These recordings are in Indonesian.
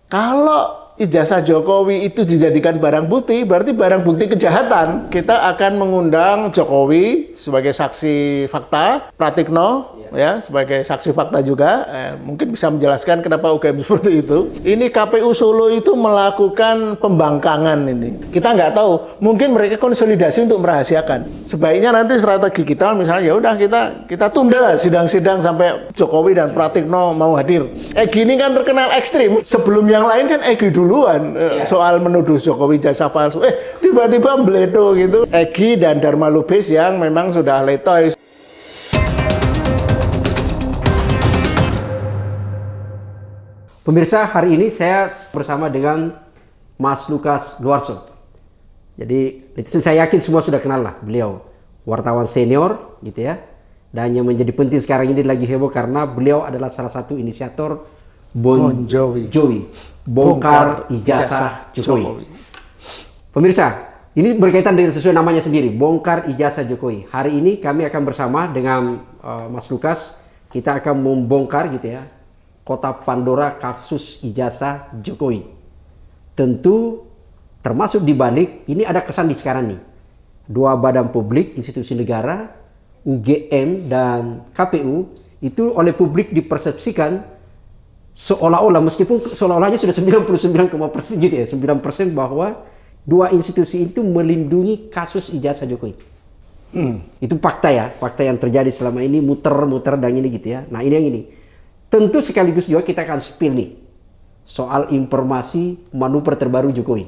Kalau ijazah Jokowi itu dijadikan barang bukti, berarti barang bukti kejahatan. Kita akan mengundang Jokowi sebagai saksi fakta, Pratikno ya sebagai saksi fakta juga. Mungkin bisa menjelaskan kenapa UGM seperti itu. Ini KPU Solo itu melakukan pembangkangan ini. Kita nggak tahu, mungkin mereka konsolidasi untuk merahasiakan. Sebaiknya nanti strategi kita misalnya ya udah kita tunda sidang-sidang sampai Jokowi dan Pratikno mau hadir. Egy ini kan terkenal ekstrim. Sebelum yang lain kan Egy duluan soal menuduh Jokowi jasa palsu. Tiba-tiba mbledo gitu. Egy dan Dharma Lubis yang memang sudah letoy. Pemirsa, hari ini saya bersama dengan Mas Lukas Duarso. Jadi netizen saya yakin semua sudah kenal lah beliau. Wartawan senior gitu ya. Dan yang menjadi penting sekarang ini lagi heboh karena beliau adalah salah satu inisiator Bon Jovi. Bongkar ijazah Jokowi. Pemirsa, ini berkaitan dengan sesuai namanya sendiri, bongkar ijazah Jokowi. Hari ini kami akan bersama dengan Mas Lukas, kita akan membongkar gitu ya, kotak Pandora kasus ijazah Jokowi. Tentu termasuk di balik ini ada kesan di sekarang nih. Dua badan publik, institusi negara, UGM dan KPU itu oleh publik dipersepsikan seolah-olah, meskipun seolah-olahnya sudah 99,% gitu ya, 9% bahwa dua institusi itu melindungi kasus ijazah Jokowi. Itu fakta ya, fakta yang terjadi selama ini muter-muter dan ini gitu ya. Nah ini yang ini. Tentu sekaligus juga kita akan spill nih soal informasi manuver terbaru Jokowi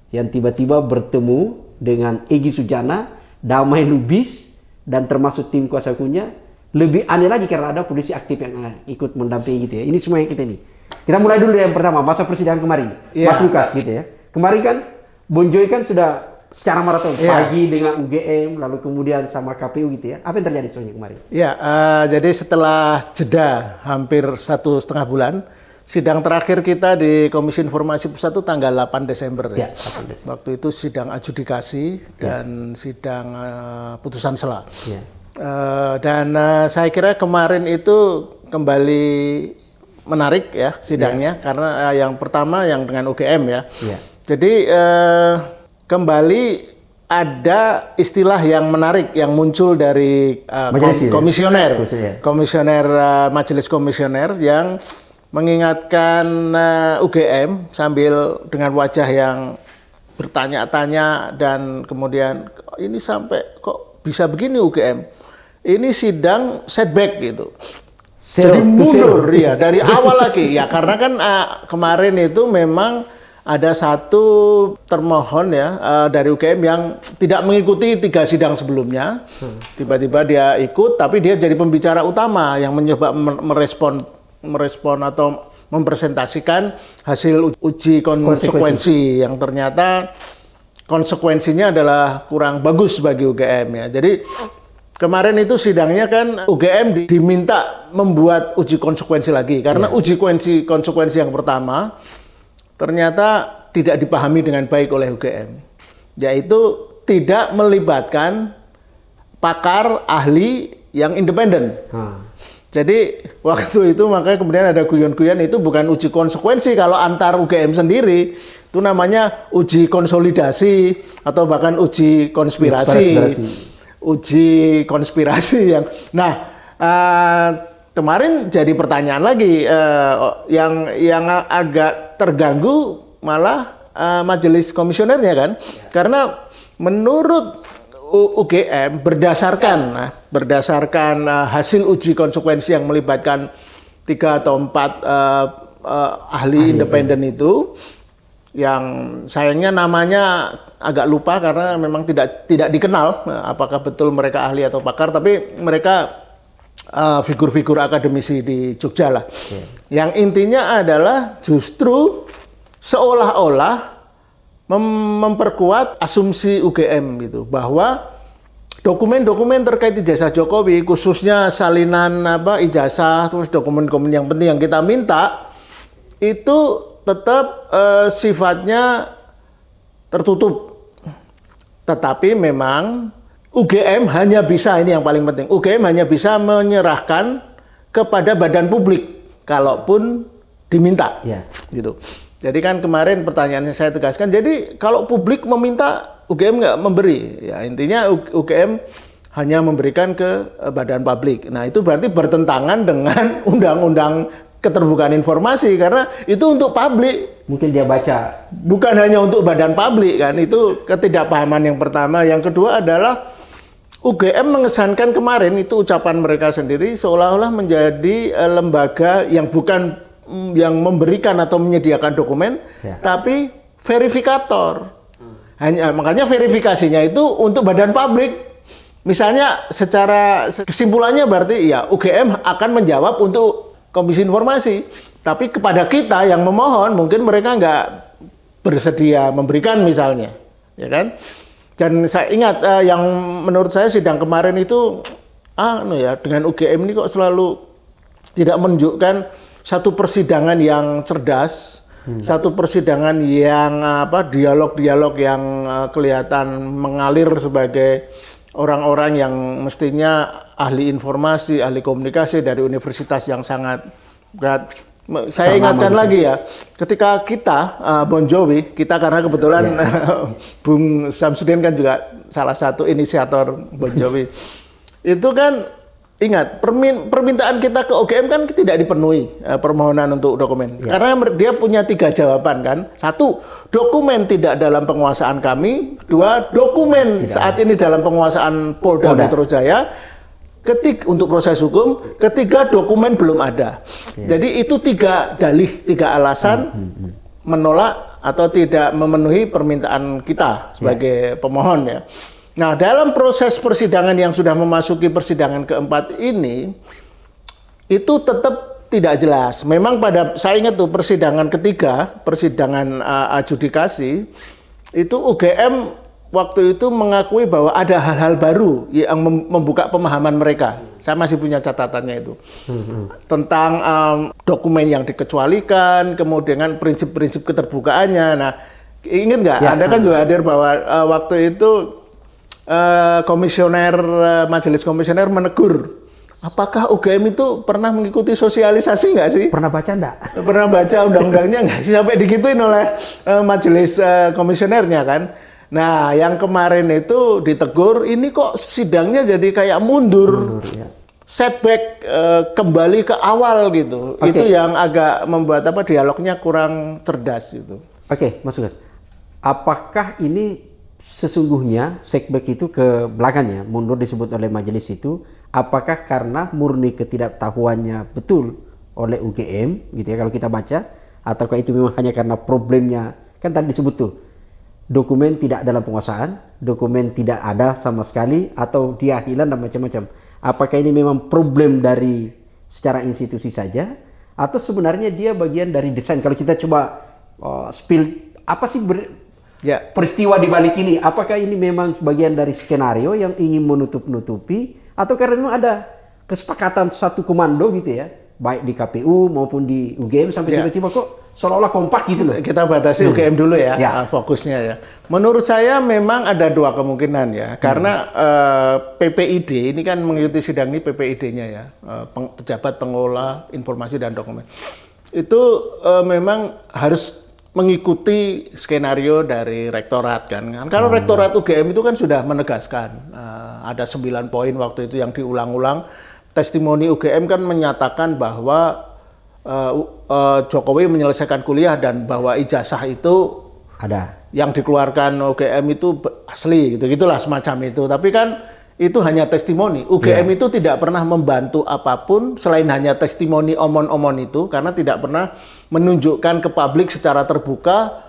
yang tiba-tiba bertemu dengan Egy Sujana, Damai Lubis dan termasuk tim kuasa hukumnya. Lebih aneh lagi karena ada polisi aktif yang ikut mendampingi gitu ya. Ini semua yang kita ini. Kita mulai dulu dari yang pertama, masa persidangan kemarin. Mas Lukas gitu ya. Kemarin kan Bon Jovi kan sudah secara maraton pagi dengan UGM, lalu kemudian sama KPU gitu ya. Apa yang terjadi soalnya kemarin? Ya, jadi setelah jeda hampir 1,5 bulan, sidang terakhir kita di Komisi Informasi Pusat itu tanggal 8 Desember. Ya, 8 Desember. Waktu itu sidang adjudikasi dan sidang putusan sela. Ya. Dan saya kira kemarin itu kembali menarik ya sidangnya karena yang pertama yang dengan UGM ya. Jadi kembali ada istilah yang menarik yang muncul dari komisioner majelis komisioner yang mengingatkan UGM sambil dengan wajah yang bertanya-tanya dan kemudian ini sampai kok bisa begini UGM. Ini sidang setback gitu. Jadi mundur ya dari awal lagi ya karena kan kemarin itu memang ada satu termohon ya dari UGM yang tidak mengikuti 3 sidang sebelumnya. Tiba-tiba dia ikut tapi dia jadi pembicara utama yang mencoba merespon atau mempresentasikan hasil uji konsekuensi yang ternyata konsekuensinya adalah kurang bagus bagi UGM ya. Jadi kemarin itu sidangnya kan UGM diminta membuat uji konsekuensi lagi karena uji konsekuensi yang pertama ternyata tidak dipahami dengan baik oleh UGM, yaitu tidak melibatkan pakar ahli yang independen. Jadi waktu itu makanya kemudian ada guyon-guyon itu bukan uji konsekuensi kalau antar UGM sendiri, itu namanya uji konsolidasi atau bahkan uji konspirasi. Uji konspirasi yang kemarin jadi pertanyaan lagi yang agak terganggu malah majelis komisionernya kan karena menurut UGM berdasarkan hasil uji konsekuensi yang melibatkan 3 atau 4 ahli independen itu yang sayangnya namanya agak lupa karena memang tidak dikenal apakah betul mereka ahli atau pakar, tapi mereka figur-figur akademisi di Jogja lah. Yang intinya adalah justru seolah-olah memperkuat asumsi UGM gitu bahwa dokumen-dokumen terkait ijazah Jokowi khususnya salinan ijazah terus dokumen-dokumen yang penting yang kita minta itu tetap sifatnya tertutup. Tetapi memang UGM hanya bisa, ini yang paling penting, UGM hanya bisa menyerahkan kepada badan publik kalaupun diminta. Gitu. Jadi kan kemarin pertanyaannya saya tegaskan, jadi kalau publik meminta UGM nggak memberi, ya intinya UGM hanya memberikan ke badan publik. Nah itu berarti bertentangan dengan undang-undang keterbukaan informasi karena itu untuk publik. Mungkin dia baca. Bukan hanya untuk badan publik kan, itu ketidakpahaman yang pertama. Yang kedua adalah UGM mengesankan kemarin itu ucapan mereka sendiri seolah-olah menjadi lembaga yang bukan yang memberikan atau menyediakan dokumen, tapi verifikator. Makanya verifikasinya itu untuk badan publik. Misalnya secara kesimpulannya berarti ya UGM akan menjawab untuk Komisi Informasi, tapi kepada kita yang memohon mungkin mereka nggak bersedia memberikan misalnya, ya kan? Dan saya ingat yang menurut saya sidang kemarin itu, dengan UGM ini kok selalu tidak menunjukkan satu persidangan yang cerdas, satu persidangan yang dialog-dialog yang kelihatan mengalir sebagai orang-orang yang mestinya ahli informasi, ahli komunikasi dari universitas yang sangat berat. Saya ingatkan lagi ya, ketika kita Bon Jovi, kita karena kebetulan Bung Samsudin kan juga salah satu inisiator Bon Jovi, itu kan ingat, permintaan kita ke UGM kan tidak dipenuhi permohonan untuk dokumen. Karena dia punya 3 jawaban kan. 1, dokumen tidak dalam penguasaan kami. 2, dokumen saat ini dalam penguasaan Polda Metro Jaya. Untuk proses hukum. 3, dokumen belum ada. Jadi itu 3 dalih, 3 alasan menolak atau tidak memenuhi permintaan kita sebagai pemohon ya. Nah, dalam proses persidangan yang sudah memasuki persidangan keempat ini, itu tetap tidak jelas. Memang saya ingat tuh persidangan ketiga, persidangan adjudikasi, itu UGM waktu itu mengakui bahwa ada hal-hal baru yang membuka pemahaman mereka. Saya masih punya catatannya itu. Tentang dokumen yang dikecualikan, kemudian prinsip-prinsip keterbukaannya. Nah, ingat nggak? Anda kan juga hadir bahwa waktu itu Majelis Komisioner menegur, apakah UGM itu pernah mengikuti sosialisasi nggak sih? Pernah baca nggak? Pernah baca undang-undangnya nggak sih? Sampai digituin oleh Majelis Komisionernya kan. Nah, yang kemarin itu ditegur, ini kok sidangnya jadi kayak mundur setback, kembali ke awal gitu. Itu yang agak membuat dialognya kurang cerdas itu. Oke, Mas Lukas. Apakah ini sesungguhnya setback itu ke belakangnya mundur disebut oleh majelis itu, apakah karena murni ketidaktahuannya betul oleh UGM gitu ya kalau kita baca, ataukah itu memang hanya karena problemnya, kan tadi disebut tuh dokumen tidak dalam penguasaan, dokumen tidak ada sama sekali, atau dia hilang dan macam-macam. Apakah ini memang problem dari secara institusi saja, atau sebenarnya dia bagian dari desain? Kalau kita coba spill apa sih peristiwa di balik ini, apakah ini memang bagian dari skenario yang ingin menutup-nutupi, atau karena memang ada kesepakatan satu komando gitu ya, baik di KPU maupun di UGM sampai tiba-tiba kok seolah-olah kompak gitu loh. Kita batasi UGM dulu ya, fokusnya ya. Menurut saya memang ada 2 kemungkinan ya, karena PPID ini kan mengikuti sidang ini, PPID-nya ya, pejabat pengelola informasi dan dokumen. Itu memang harus mengikuti skenario dari rektorat kan. Kalau rektorat UGM itu kan sudah menegaskan, ada 9 poin waktu itu yang diulang-ulang. Testimoni UGM kan menyatakan bahwa Jokowi menyelesaikan kuliah dan bahwa ijazah itu ada. Yang dikeluarkan UGM itu asli gitu-gitulah semacam itu. Tapi kan itu hanya testimoni. UGM itu tidak pernah membantu apapun selain hanya testimoni omon-omon itu, karena tidak pernah menunjukkan ke publik secara terbuka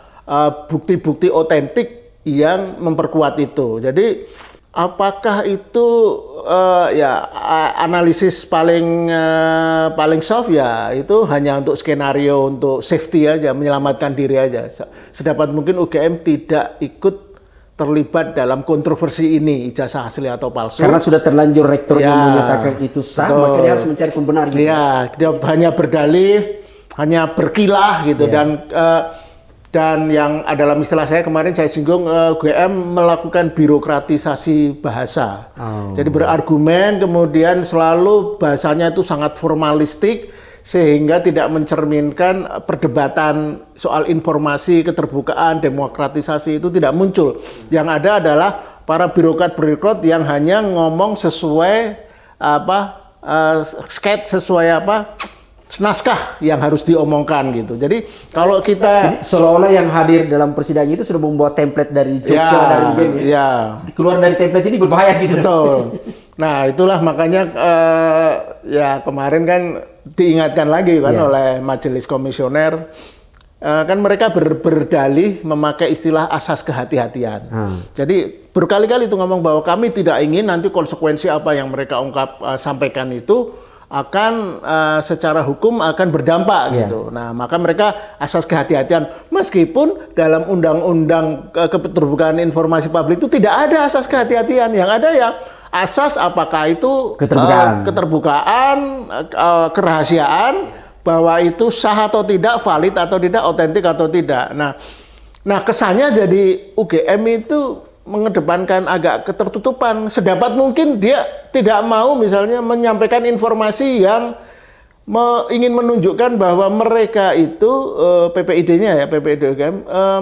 bukti-bukti otentik yang memperkuat itu. Jadi apakah itu analisis paling soft ya, itu hanya untuk skenario, untuk safety aja, menyelamatkan diri aja. Sedapat mungkin UGM tidak ikut terlibat dalam kontroversi ini, ijazah asli atau palsu. Karena sudah terlanjur rektor yang menyatakan itu sah, maka dia harus mencari pembenar gitu. Iya, dia hanya berdalih, hanya berkilah gitu, dan yang dalam istilah saya kemarin saya singgung, UGM melakukan birokratisasi bahasa. Jadi berargumen, kemudian selalu bahasanya itu sangat formalistik, sehingga tidak mencerminkan perdebatan soal informasi, keterbukaan, demokratisasi itu tidak muncul. Yang ada adalah para birokrat yang hanya ngomong sesuai sketch, sesuai naskah yang harus diomongkan gitu. Jadi kalau kita seolah-olah yang hadir dalam persidangan itu sudah membawa template dari Jogja, dari game keluar dari template ini berbahaya gitu. Betul. Nah itulah makanya ya kemarin kan diingatkan lagi kan oleh majelis komisioner, kan mereka berdalih memakai istilah asas kehati-hatian. Jadi berkali-kali itu ngomong bahwa kami tidak ingin nanti konsekuensi apa yang mereka sampaikan itu akan secara hukum akan berdampak gitu. Nah, maka mereka asas kehati-hatian, meskipun dalam undang-undang keterbukaan informasi publik itu tidak ada asas kehati-hatian. Yang ada ya asas apakah itu keterbukaan, kerahasiaan, bahwa itu sah atau tidak, valid atau tidak, otentik atau tidak. Nah kesannya jadi UGM itu mengedepankan agak ketertutupan, sedapat mungkin dia tidak mau misalnya menyampaikan informasi yang ingin menunjukkan bahwa mereka itu PPID-nya ya, PPID UGM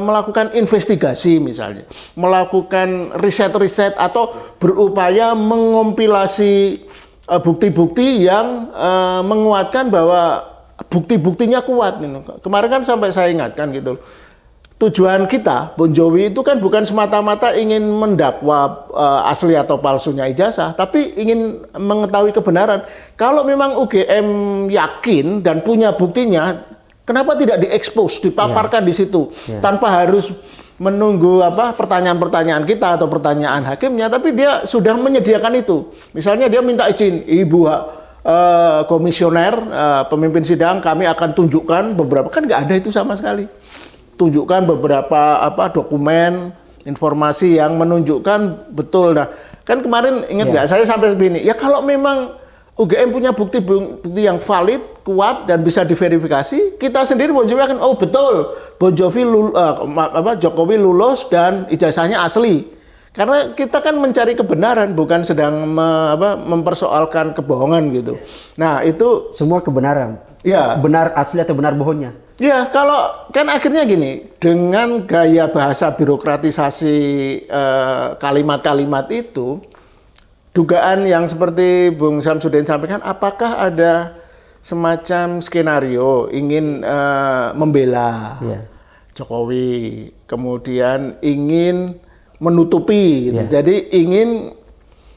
melakukan investigasi misalnya, melakukan riset-riset atau berupaya mengompilasi bukti-bukti yang menguatkan bahwa bukti-buktinya kuat. Kemarin kan sampai saya ingatkan gitu. Tujuan kita, Bon Jovi itu kan bukan semata-mata ingin mendakwa asli atau palsunya ijazah, tapi ingin mengetahui kebenaran. Kalau memang UGM yakin dan punya buktinya, kenapa tidak diekspos, dipaparkan di situ, tanpa harus menunggu pertanyaan-pertanyaan kita atau pertanyaan hakimnya, tapi dia sudah menyediakan itu. Misalnya dia minta izin, Ibu komisioner, pemimpin sidang, kami akan tunjukkan beberapa, kan nggak ada itu sama sekali. Tunjukkan beberapa dokumen, informasi yang menunjukkan betul. Nah, kan kemarin ingat nggak saya sampai begini, ya kalau memang UGM punya bukti yang valid, kuat dan bisa diverifikasi, kita sendiri Bon Jovi akan betul Bon Jovi Jokowi lulus dan ijazahnya asli. Karena kita kan mencari kebenaran, bukan sedang mempersoalkan kebohongan gitu. Nah itu semua kebenaran. Ya. Benar asli atau benar bohongnya. Ya, kalau kan akhirnya gini, dengan gaya bahasa birokratisasi kalimat-kalimat itu, dugaan yang seperti Bung Samsudin sampaikan, apakah ada semacam skenario ingin membela Jokowi, kemudian ingin menutupi, gitu. Jadi ingin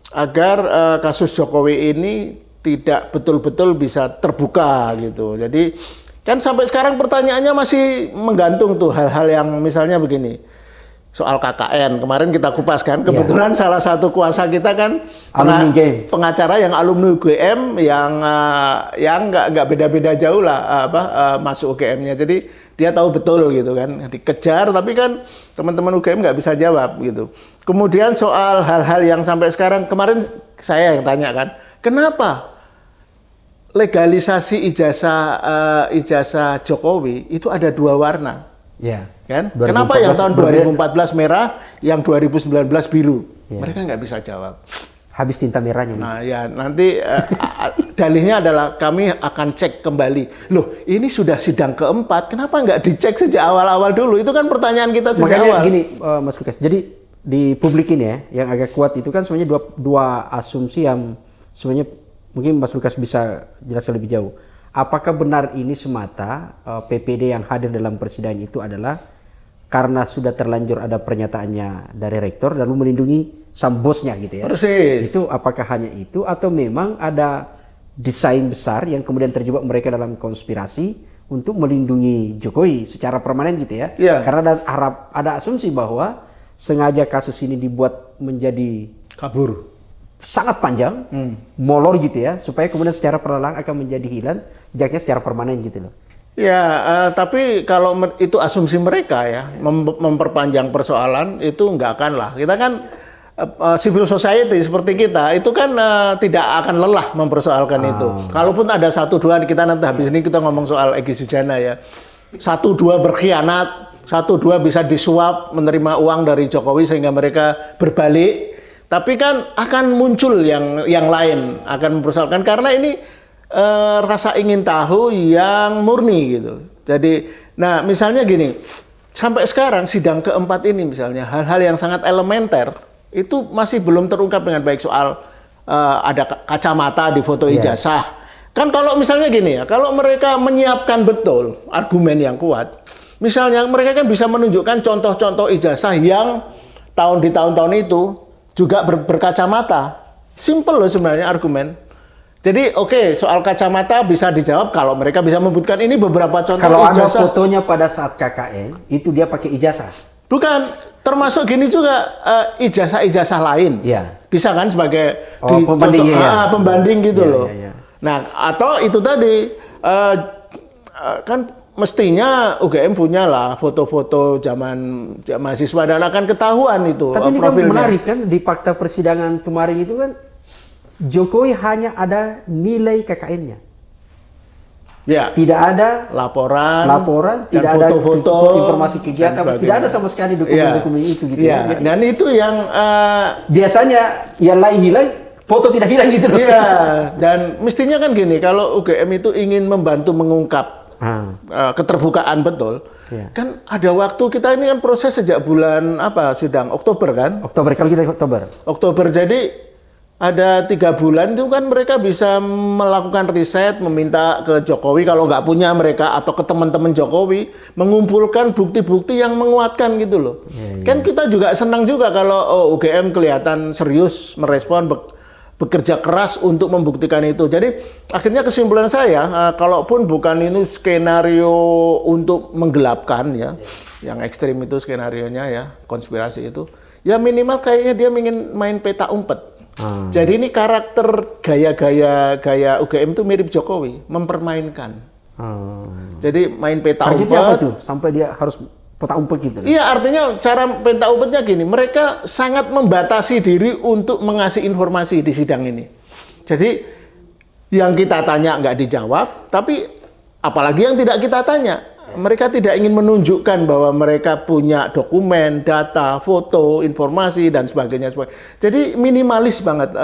agar kasus Jokowi ini tidak betul-betul bisa terbuka gitu. Jadi kan sampai sekarang pertanyaannya masih menggantung tuh hal-hal yang misalnya begini. Soal KKN, kemarin kita kupas kan, kebetulan salah satu kuasa kita kan pengacara yang alumni UGM yang nggak beda-beda jauh lah masuk UGM-nya. Jadi dia tahu betul gitu kan, dikejar tapi kan teman-teman UGM nggak bisa jawab gitu. Kemudian soal hal-hal yang sampai sekarang, kemarin saya yang tanya kan, kenapa legalisasi ijazah Jokowi itu ada dua warna? Kan? Kenapa yang tahun 2014 merah, yang 2019 biru? Mereka nggak bisa jawab. Habis tinta merahnya. Nah ya nanti dalihnya adalah kami akan cek kembali. Loh ini sudah sidang keempat, kenapa nggak dicek sejak awal-awal dulu? Itu kan pertanyaan kita sejak awal. Makanya gini Mas Lukas, jadi di publik ini ya, yang agak kuat itu kan sebenarnya dua asumsi yang sebenarnya mungkin Mas Lukas bisa jelaskan lebih jauh. Apakah benar ini semata PPD yang hadir dalam persidangan itu adalah karena sudah terlanjur ada pernyataannya dari rektor lalu melindungi sang bosnya gitu ya? Persis. Itu apakah hanya itu atau memang ada desain besar yang kemudian terjebak mereka dalam konspirasi untuk melindungi Jokowi secara permanen gitu ya? Karena ada asumsi bahwa sengaja kasus ini dibuat menjadi kabur. Sangat panjang, molor gitu ya, supaya kemudian secara perlahan akan menjadi hilang jejaknya secara permanen gitu loh. Ya, tapi kalau itu asumsi mereka ya, memperpanjang persoalan itu nggak akan lah. Kita kan civil society seperti kita, itu kan tidak akan lelah mempersoalkan itu. Kalaupun ada satu dua, kita nanti habis ini kita ngomong soal Egy Sujana ya. Satu dua berkhianat, satu dua bisa disuap menerima uang dari Jokowi sehingga mereka berbalik. Tapi kan akan muncul yang lain akan mempersoalkan karena ini rasa ingin tahu yang murni gitu. Jadi, nah misalnya gini, sampai sekarang sidang keempat ini misalnya hal-hal yang sangat elementer itu masih belum terungkap dengan baik soal ada kacamata di foto ijazah. Kan kalau misalnya gini ya, kalau mereka menyiapkan betul argumen yang kuat, misalnya mereka kan bisa menunjukkan contoh-contoh ijazah yang di tahun-tahun itu juga berkacamata. Simple loh sebenarnya argumen. Jadi oke, soal kacamata bisa dijawab kalau mereka bisa menyebutkan ini beberapa contoh Kalau ada ijazah. fotonya pada saat KKN, itu dia pakai ijazah. Bukan, termasuk gini juga ijazah-ijazah lain. Iya. Bisa kan sebagai pembanding, pembanding gitu Iya, loh. iya, iya. Nah, atau itu tadi kan mestinya UGM punya lah foto-foto zaman mahasiswa dan akan ketahuan itu Tapi ini kan profilnya. menarik kan, di fakta persidangan kemarin itu kan Jokowi hanya ada nilai KKN-nya. Ya. Tidak ada Laporan, tidak dan ada foto-foto, informasi kegiatan, dan tidak ada sama sekali dokumen-dokumen itu gitu ya. Jadi, dan itu yang biasanya yang lain hilang, foto tidak hilang gitu loh. iya, dan mestinya kan gini, kalau UGM itu ingin membantu mengungkap keterbukaan betul, kan ada waktu kita ini kan proses sejak bulan sidang Oktober kan? Oktober, kalau kita Oktober, jadi ada 3 bulan itu kan mereka bisa melakukan riset, meminta ke Jokowi kalau nggak punya mereka atau ke teman-teman Jokowi mengumpulkan bukti-bukti yang menguatkan gitu loh. Kan kita juga senang juga kalau UGM kelihatan serius merespon, bekerja keras untuk membuktikan itu. Jadi akhirnya kesimpulan saya, kalaupun bukan ini skenario untuk menggelapkan ya, yang ekstrim itu skenarionya ya, konspirasi itu, ya minimal kayaknya dia ingin main peta umpet. Jadi ini karakter gaya UGM itu mirip Jokowi, mempermainkan. Jadi main peta umpet. Apa tuh? Sampai dia harus peta umpet gitu. Iya, artinya cara peta umpetnya gini, mereka sangat membatasi diri untuk mengasih informasi di sidang ini. Jadi yang kita tanya nggak dijawab, tapi apalagi yang tidak kita tanya. Mereka tidak ingin menunjukkan bahwa mereka punya dokumen, data, foto, informasi, dan sebagainya. Jadi minimalis banget,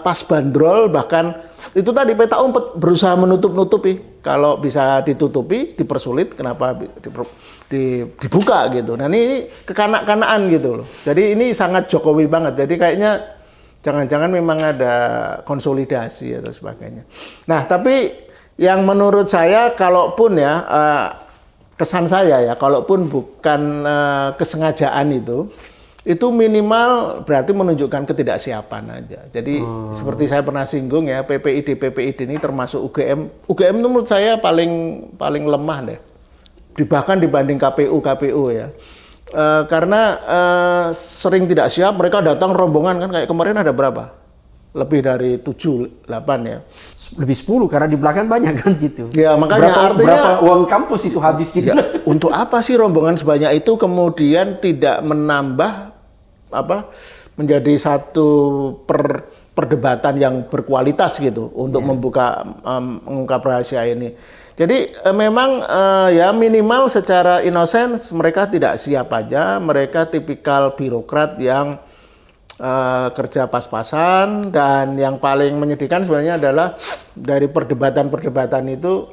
pas bandrol, bahkan itu tadi peta umpet berusaha menutup-nutupi. Kalau bisa ditutupi, dipersulit, kenapa dibuka gitu. Nah ini kekanak-kanaan gitu loh. Jadi ini sangat Jokowi banget. Jadi kayaknya jangan-jangan memang ada konsolidasi atau sebagainya. Nah tapi yang menurut saya, kalaupun ya kesan saya ya, kalaupun bukan kesengajaan itu minimal berarti menunjukkan ketidaksiapan aja. Jadi seperti saya pernah singgung ya, PPID ini termasuk UGM itu menurut saya paling lemah deh, bahkan dibanding KPU ya. Karena sering tidak siap, mereka datang rombongan kan, kayak kemarin ada berapa? Lebih dari 7, 8 ya. Lebih 10 karena di belakang banyak kan gitu. Ya makanya berapa uang kampus itu habis gitu. Ya, untuk apa sih rombongan sebanyak itu kemudian tidak menambah menjadi satu perdebatan yang berkualitas gitu untuk mengungkap rahasia ini. Jadi memang ya minimal secara inosen mereka tidak siap aja, mereka tipikal birokrat yang kerja pas-pasan, dan yang paling menyedihkan sebenarnya adalah dari perdebatan itu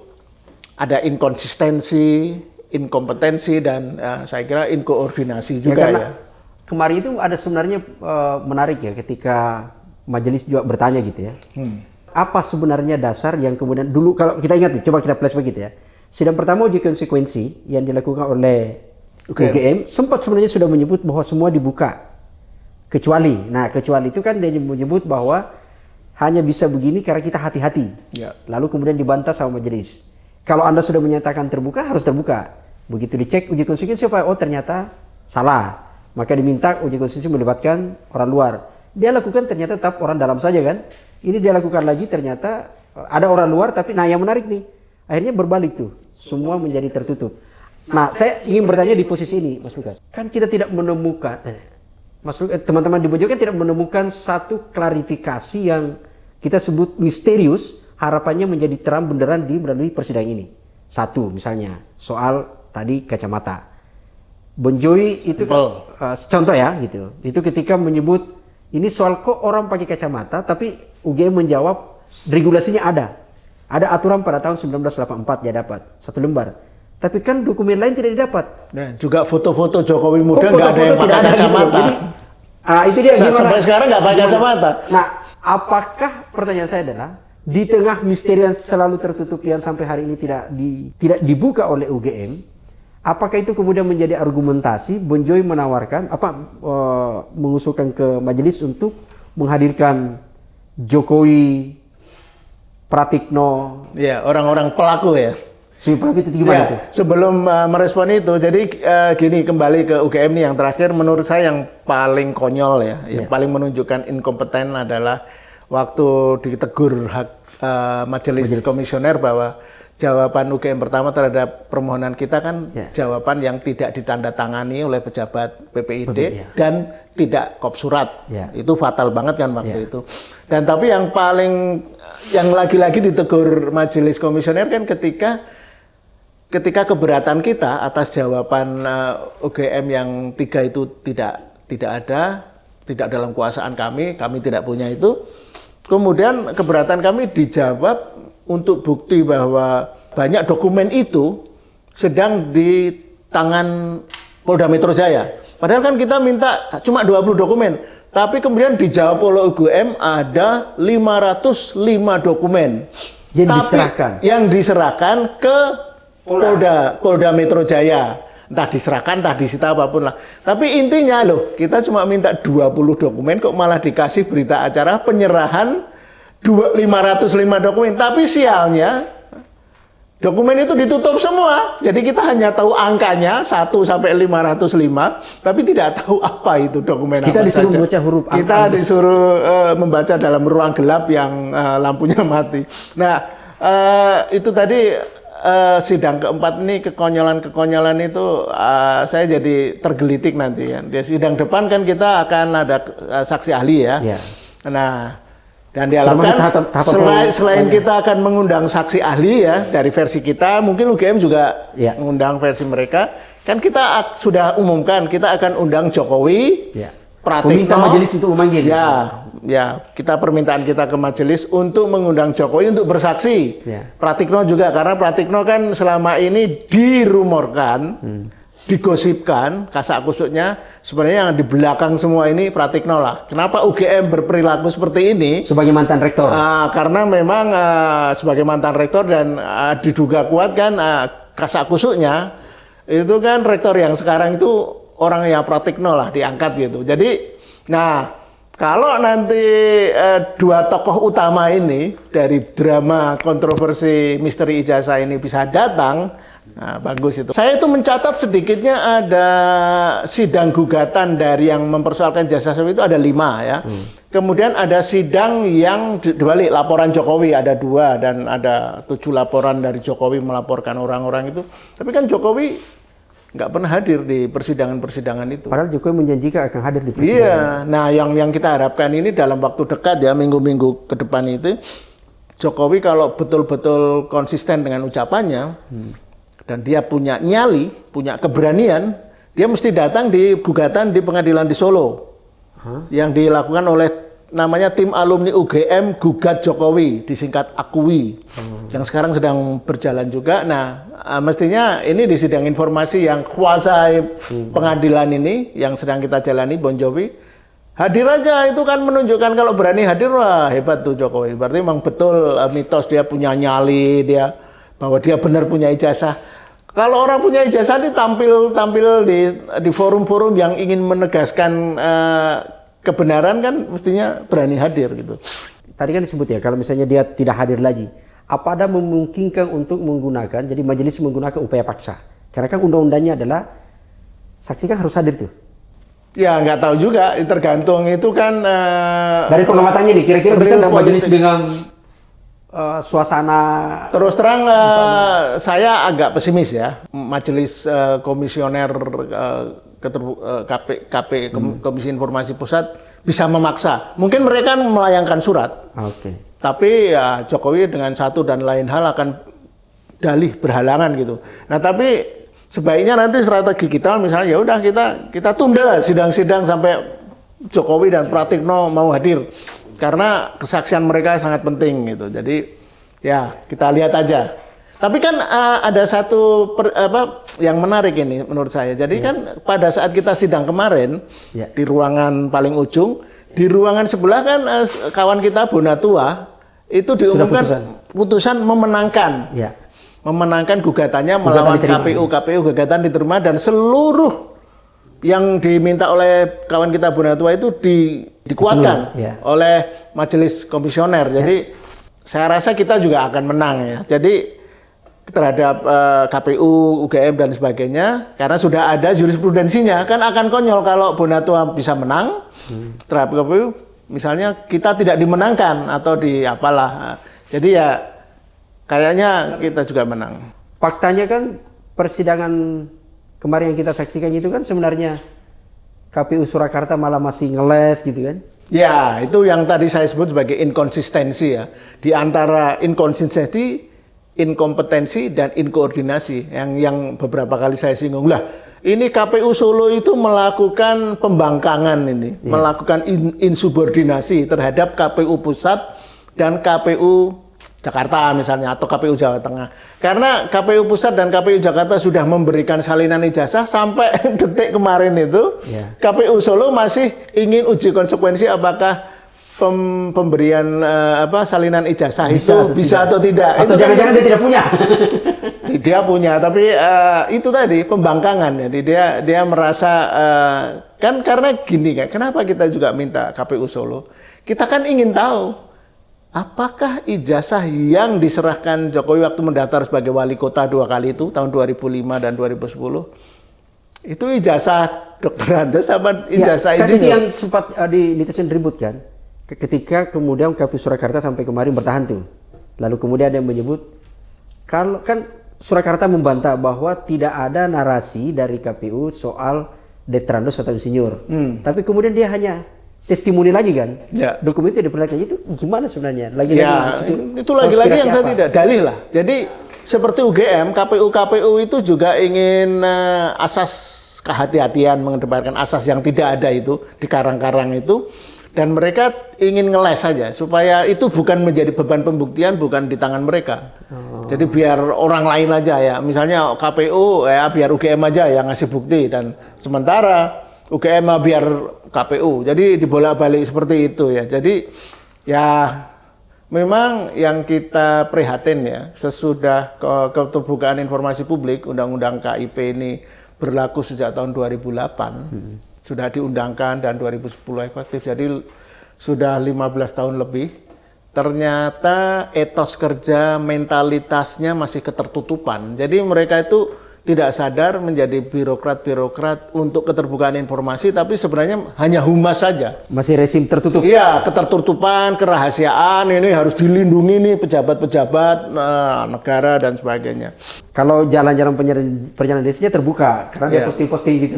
ada inkonsistensi, inkompetensi, dan saya kira inkoordinasi juga ya. Kemarin itu ada sebenarnya menarik ya ketika majelis juga bertanya gitu ya. Apa sebenarnya dasar yang kemudian dulu kalau kita ingat, coba kita flashback gitu ya. Sidang pertama uji konsekuensi yang dilakukan oleh UGM sempat sebenarnya sudah menyebut bahwa semua dibuka. Kecuali itu kan dia menyebut bahwa hanya bisa begini karena kita hati-hati. Lalu kemudian dibantah sama majelis. Kalau Anda sudah menyatakan terbuka, harus terbuka. Begitu dicek uji konsekuensi, ternyata salah. Maka diminta uji konsekuensi melibatkan orang luar. Dia lakukan ternyata tetap orang dalam saja kan. Ini dia lakukan lagi ternyata ada orang luar, tapi yang menarik nih, akhirnya berbalik tuh. Semua menjadi tertutup. Nah, saya ingin bertanya di posisi ini, Mas Lukas. Kan kita tidak menemukan... teman-teman di Bojo kan tidak menemukan satu klarifikasi yang kita sebut misterius, harapannya menjadi terang benderang melalui persidangan ini. Satu misalnya soal tadi kacamata. Bonjoy itu contoh ya gitu. Itu ketika menyebut ini soal kok orang pakai kacamata, tapi UGM menjawab regulasinya ada. Ada aturan pada tahun 1984 dia dapat 1 lembar. Tapi kan dokumen lain tidak didapat. Nah, juga foto-foto Jokowi muda nggak ada Foto-foto yang pakai tidak ada gitu. kacamata. Jadi, itu dia gimana? Sampai sekarang nggak pakai kacamata. Nah, apakah pertanyaan saya adalah di tengah misteri yang selalu tertutup yang sampai hari ini tidak dibuka oleh UGM, apakah itu kemudian menjadi argumentasi Bon Joy menawarkan mengusulkan ke majelis untuk menghadirkan Jokowi, Pratikno, Ya, orang-orang pelaku ya. si pelaku itu gimana tuh? Sebelum merespon itu, jadi gini, kembali ke UGM nih yang terakhir, menurut saya yang paling konyol ya, yang paling menunjukkan inkompeten adalah waktu ditegur majelis komisioner bahwa jawaban UGM pertama terhadap permohonan kita kan jawaban yang tidak ditandatangani oleh pejabat PPID dan tidak kop surat. Itu fatal banget kan waktu itu. Dan tapi yang lagi-lagi ditegur majelis komisioner kan ketika keberatan kita atas jawaban UGM yang 3 itu tidak dalam kuasaan kami tidak punya itu. Kemudian keberatan kami dijawab untuk bukti bahwa banyak dokumen itu sedang di tangan Polda Metro Jaya. Padahal kan kita minta cuma 20 dokumen, tapi kemudian dijawab oleh UGM ada 505 dokumen. Yang diserahkan ke Polda Metro Jaya. Entah diserahkan, entah disita apapun lah. Tapi intinya loh, kita cuma minta 20 dokumen kok malah dikasih berita acara penyerahan 505 dokumen. Tapi sialnya dokumen itu ditutup semua. Jadi kita hanya tahu angkanya 1 sampai 505, tapi tidak tahu apa itu dokumen Kita apa disuruh saja. membaca huruf angka. Kita disuruh membaca dalam ruang gelap yang lampunya mati. Nah, itu tadi sidang keempat ini kekonyolan itu saya jadi tergelitik nanti kan. Di sidang depan kan kita akan ada saksi ahli ya. Nah, dan diharapkan selain kita akan mengundang saksi ahli ya dari versi kita, mungkin UGM juga mengundang versi mereka. Kan kita sudah umumkan kita akan undang Jokowi, Pratikno. Meminta majelis untuk memanggil. Ya, kita permintaan kita ke majelis untuk mengundang Jokowi untuk bersaksi. Pratikno juga, karena Pratikno kan selama ini dirumorkan, digosipkan, kasak kusuknya, sebenarnya yang di belakang semua ini Pratikno lah. Kenapa UGM berperilaku seperti ini? Sebagai mantan rektor. Karena memang sebagai mantan rektor dan diduga kuat kan kasak kusuknya, itu kan rektor yang sekarang itu orang yang Pratikno lah diangkat gitu. Jadi, kalau nanti 2 tokoh utama ini dari drama kontroversi misteri ijazah ini bisa datang, bagus itu. Saya itu mencatat sedikitnya ada sidang gugatan dari yang mempersoalkan ijazah itu ada 5 ya. Kemudian ada sidang yang dibalik laporan Jokowi ada 2 dan ada 7 laporan dari Jokowi melaporkan orang-orang itu. Tapi kan Jokowi nggak pernah hadir di persidangan-persidangan itu. Padahal Jokowi menjanjikan akan hadir di persidangan. Iya, nah yang kita harapkan ini dalam waktu dekat ya, minggu-minggu ke depan itu, Jokowi kalau betul-betul konsisten dengan ucapannya, dan dia punya nyali, punya keberanian, dia mesti datang di gugatan di pengadilan di Solo, yang dilakukan oleh namanya tim alumni UGM Gugat Jokowi, disingkat AKUI, yang sekarang sedang berjalan juga. Nah, mestinya ini di sidang informasi yang kuasa pengadilan ini, yang sedang kita jalani, Bon Jovi, hadir aja, itu kan menunjukkan kalau berani hadir, wah hebat tuh Jokowi. Berarti memang betul mitos dia punya nyali, bahwa dia benar punya ijazah. Kalau orang punya ijazah ini tampil di forum-forum yang ingin menegaskan kebenaran kan mestinya berani hadir gitu. Tadi kan disebut ya, kalau misalnya dia tidak hadir lagi, apa ada memungkinkan untuk menggunakan, jadi majelis menggunakan upaya paksa? Karena kan undang-undangnya adalah saksi kan harus hadir tuh. Ya nggak tahu juga, tergantung itu kan. Dari pengamatannya nih, kira-kira bisa nggak majelis dengan suasana? Terus terang saya agak pesimis ya. Majelis komisioner Komisi Informasi Pusat bisa memaksa. Mungkin mereka melayangkan surat. Tapi ya Jokowi dengan satu dan lain hal akan dalih berhalangan gitu. Nah, tapi sebaiknya nanti strategi kita misalnya ya udah kita tunda sidang-sidang sampai Jokowi dan Pratikno mau hadir. Karena kesaksian mereka sangat penting gitu. Jadi Ya, kita lihat aja. Tapi kan ada satu yang menarik ini menurut saya. Jadi kan pada saat kita sidang kemarin di ruangan paling ujung, di ruangan sebelah kan kawan kita Bonatua itu diumumkan putusan memenangkan. Ya. Memenangkan gugatannya melawan KPU gugatan diterima dan seluruh yang diminta oleh kawan kita Bonatua itu dikuatkan oleh majelis komisioner. Jadi saya rasa kita juga akan menang ya. Jadi terhadap KPU, UGM dan sebagainya, karena sudah ada jurisprudensinya, kan akan konyol kalau Bonatua bisa menang terhadap KPU, misalnya kita tidak dimenangkan atau di apalah. Jadi ya kayaknya kita juga menang. Faktanya kan persidangan kemarin yang kita saksikan itu kan sebenarnya KPU Surakarta malah masih ngeles gitu kan? Ya, itu yang tadi saya sebut sebagai inkonsistensi ya. Di antara inkonsistensi, inkompetensi dan inkoordinasi yang beberapa kali saya singgung lah. Ini KPU Solo itu melakukan pembangkangan ini, melakukan insubordinasi terhadap KPU Pusat dan KPU Jakarta misalnya atau KPU Jawa Tengah. Karena KPU Pusat dan KPU Jakarta sudah memberikan salinan ijazah sampai detik kemarin itu, KPU Solo masih ingin uji konsekuensi apakah pemberian salinan ijazah bisa atau tidak. Atau jangan-jangan dia tidak punya. Dia punya, tapi itu tadi pembangkangan. Jadi dia merasa kan karena gini kan, kenapa kita juga minta KPU Solo? Kita kan ingin tahu apakah ijazah yang diserahkan Jokowi waktu mendaftar sebagai wali kota 2 kali itu tahun 2005 dan 2010 itu ijazah Dr. Andes apa ijazah kan itu insinyur? yang sempat di netizen ribut kan? Ketika kemudian KPU Surakarta sampai kemarin bertahan tuh. Lalu kemudian ada yang menyebut, kalau kan Surakarta membantah bahwa tidak ada narasi dari KPU soal Dr. Andes atau insinyur. Tapi kemudian dia hanya testimoni lagi kan? Dokumen itu diperlihatkan, itu gimana sebenarnya? Itu lagi-lagi yang saya tidak dalih lah. Jadi seperti UGM, KPU itu juga ingin asas kehati-hatian, mengedepankan asas yang tidak ada itu di karang-karang itu. Dan mereka ingin ngeles saja supaya itu bukan menjadi beban pembuktian, bukan di tangan mereka. Jadi biar orang lain aja ya, misalnya KPU ya biar UGM aja yang ngasih bukti dan sementara UGM biar KPU. Jadi dibolak-balik seperti itu ya. Jadi ya memang yang kita prihatin ya, sesudah keterbukaan informasi publik Undang-Undang KIP ini berlaku sejak tahun 2008. Sudah diundangkan dan 2010 efektif, jadi sudah 15 tahun lebih. Ternyata etos kerja, mentalitasnya masih ketertutupan. Jadi mereka itu tidak sadar menjadi birokrat-birokrat untuk keterbukaan informasi, tapi sebenarnya hanya humas saja. Masih rezim tertutup. Iya, ketertutupan, kerahasiaan, ini harus dilindungi nih pejabat-pejabat negara dan sebagainya. Kalau jalan-jalan perjalanan desanya terbuka, karena dia posting-posting gitu.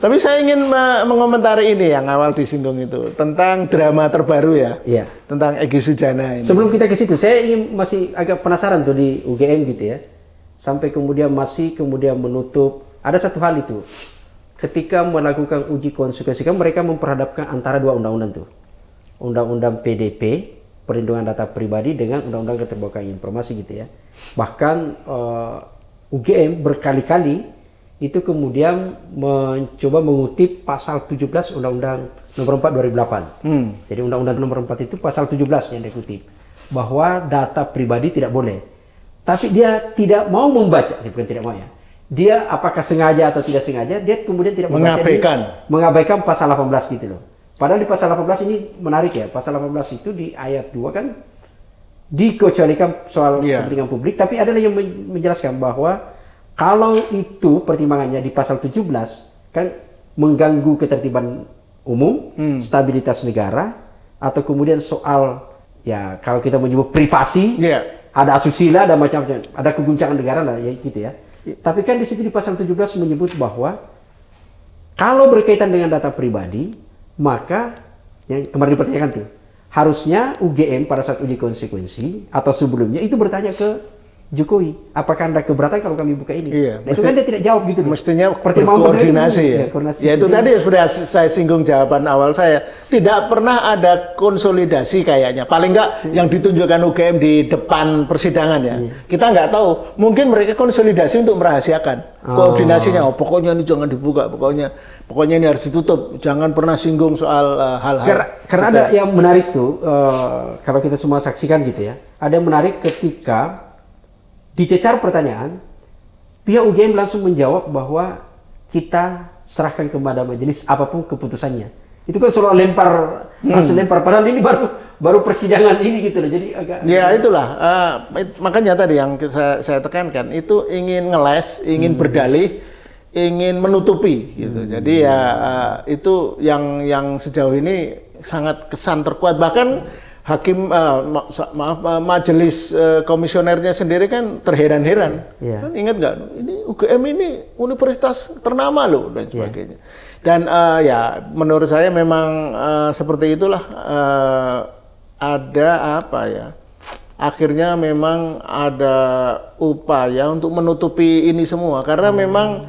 Tapi saya ingin mengomentari ini yang awal disinggung itu, tentang drama terbaru ya, tentang Egy Sujana ini. Sebelum kita ke situ, saya ingin masih agak penasaran tuh di UGM gitu ya. Sampai kemudian menutup, ada satu hal itu, ketika melakukan uji konsekuensi kan mereka memperhadapkan antara dua undang-undang tuh, undang-undang PDP perlindungan data pribadi dengan undang-undang keterbukaan informasi gitu ya. Bahkan UGM berkali-kali itu kemudian mencoba mengutip pasal 17 Undang-Undang Nomor 4 2008. Jadi Undang-Undang Nomor 4 itu pasal 17 yang dikutip bahwa data pribadi tidak boleh. Tapi dia tidak mau membaca, bukan tidak mau ya. Dia apakah sengaja atau tidak sengaja, dia kemudian tidak membaca, mengabaikan pasal 18 gitu loh. Padahal di pasal 18 ini menarik ya, pasal 18 itu di ayat 2 kan dikecualikan soal kepentingan publik, tapi ada yang menjelaskan bahwa kalau itu pertimbangannya di pasal 17 kan mengganggu ketertiban umum, stabilitas negara, atau kemudian soal ya kalau kita menyebut privasi, ada asusila, ada macam-macam, ada keguncangan negara lah ya gitu ya. Tapi kan di situ di pasal 17 menyebut bahwa kalau berkaitan dengan data pribadi, maka yang kemarin dipertanyakan tuh, harusnya UGM pada saat uji konsekuensi atau sebelumnya itu bertanya ke Jokowi, apakah Anda keberatan kalau kami buka ini? Iya, Nah, itu kan dia tidak jawab gitu. Mestinya Pertimbangan berkoordinasi itu, ya. koordinasi Ya itu gitu. tadi sudah saya singgung jawaban awal saya. Tidak pernah ada konsolidasi kayaknya. Paling nggak yang ditunjukkan UGM di depan persidangan ya. Kita nggak tahu. Mungkin mereka konsolidasi untuk merahasiakan koordinasinya. Oh, pokoknya ini jangan dibuka. Pokoknya ini harus ditutup. Jangan pernah singgung soal hal-hal. Karena ada yang menarik tuh, kalau kita semua saksikan gitu ya. Ada yang menarik ketika dicecar pertanyaan, pihak UGM langsung menjawab bahwa kita serahkan kepada majelis apapun keputusannya. Itu kan soal langsung lempar. Padahal ini baru persidangan ini gitu loh. Jadi agak. Ya itulah. Makanya tadi yang saya tekankan itu ingin ngeles, ingin berdalih, ingin menutupi gitu. Jadi ya itu yang sejauh ini sangat kesan terkuat. Bahkan hakim majelis komisionernya sendiri kan terheran-heran. Kan ingat nggak? Ini UGM ini universitas ternama loh dan sebagainya. Dan ya menurut saya memang seperti itulah ada apa ya? Akhirnya memang ada upaya untuk menutupi ini semua karena memang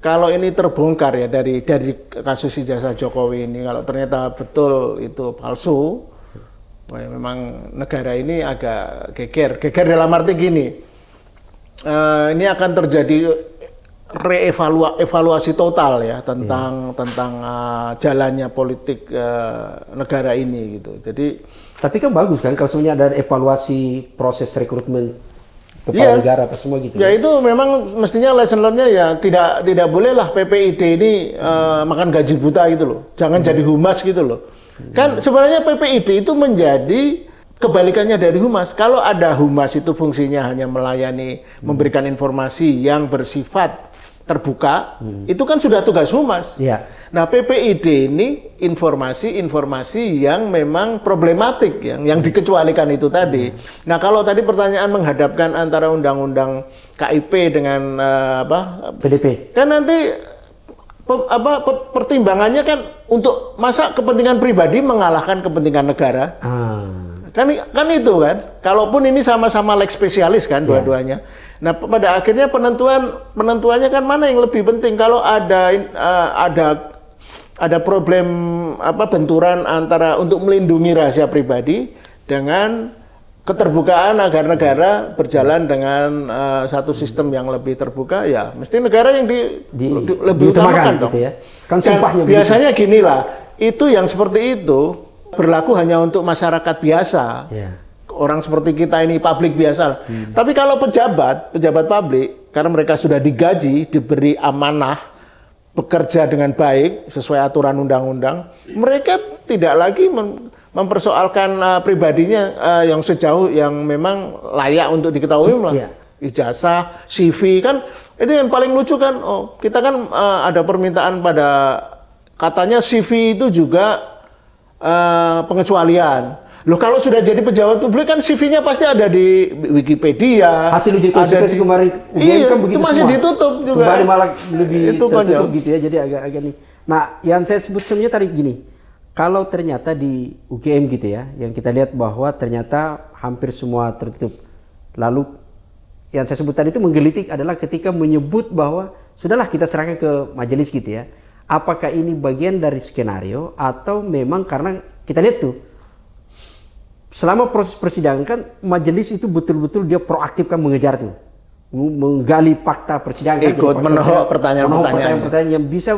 kalau ini terbongkar ya dari kasus ijazah Jokowi ini, kalau ternyata betul itu palsu, wah, memang negara ini agak geger dalam arti gini, ini akan terjadi evaluasi total ya tentang jalannya politik negara ini gitu. Jadi tapi kan bagus kan kalau sebenarnya ada evaluasi proses rekrutmen kepala negara apa semua gitu. Ya itu memang mestinya lesson learn-nya ya tidak bolehlah PPID ini makan gaji buta gitu loh. Jangan jadi humas gitu loh. Kan sebenarnya PPID itu menjadi kebalikannya dari humas. Kalau ada humas itu fungsinya hanya melayani, memberikan informasi yang bersifat terbuka, itu kan sudah tugas humas. Ya. Nah PPID ini informasi yang memang problematik, yang dikecualikan itu tadi. Nah kalau tadi pertanyaan menghadapkan antara undang-undang KIP dengan PDP, kan nanti pertimbangannya kan untuk masa kepentingan pribadi mengalahkan kepentingan negara. Kan itu kan. Kalaupun ini sama-sama leg spesialis kan dua-duanya. Nah, pada akhirnya penentuannya kan mana yang lebih penting kalau ada problem benturan antara untuk melindungi rahasia pribadi dengan keterbukaan agar negara berjalan dengan satu sistem yang lebih terbuka, ya mesti negara yang lebih utamakan dong. Gitu ya. Kan sumpahnya biasanya gini lah, itu yang seperti itu berlaku hanya untuk masyarakat biasa. Orang seperti kita ini publik biasa. Tapi kalau pejabat publik, karena mereka sudah digaji, diberi amanah, bekerja dengan baik sesuai aturan undang-undang, mereka tidak lagi mempersoalkan pribadinya yang sejauh yang memang layak untuk diketahui lah. Ijazah, CV kan itu yang paling lucu kan. Oh, kita kan ada permintaan katanya CV itu juga pengecualian. Loh kalau sudah jadi pejabat publik kan CV-nya pasti ada di Wikipedia. Hasil uji konstitusi kemarin UGM kan begitu itu masih semua. ditutup juga. Kembali malah lebih itu tertutup gitu ya. Jadi agak nih. Nah, yang saya sebut sebenarnya tadi gini. Kalau ternyata di UGM gitu ya, yang kita lihat bahwa ternyata hampir semua tertutup. Lalu yang saya sebut tadi itu menggelitik adalah ketika menyebut bahwa sudahlah kita serahkan ke majelis gitu ya. Apakah ini bagian dari skenario atau memang karena kita lihat tuh selama proses persidangan kan majelis itu betul-betul dia proaktif kan mengejar tuh, menggali fakta persidangan, ikut menohok pertanyaan-pertanyaan yang bisa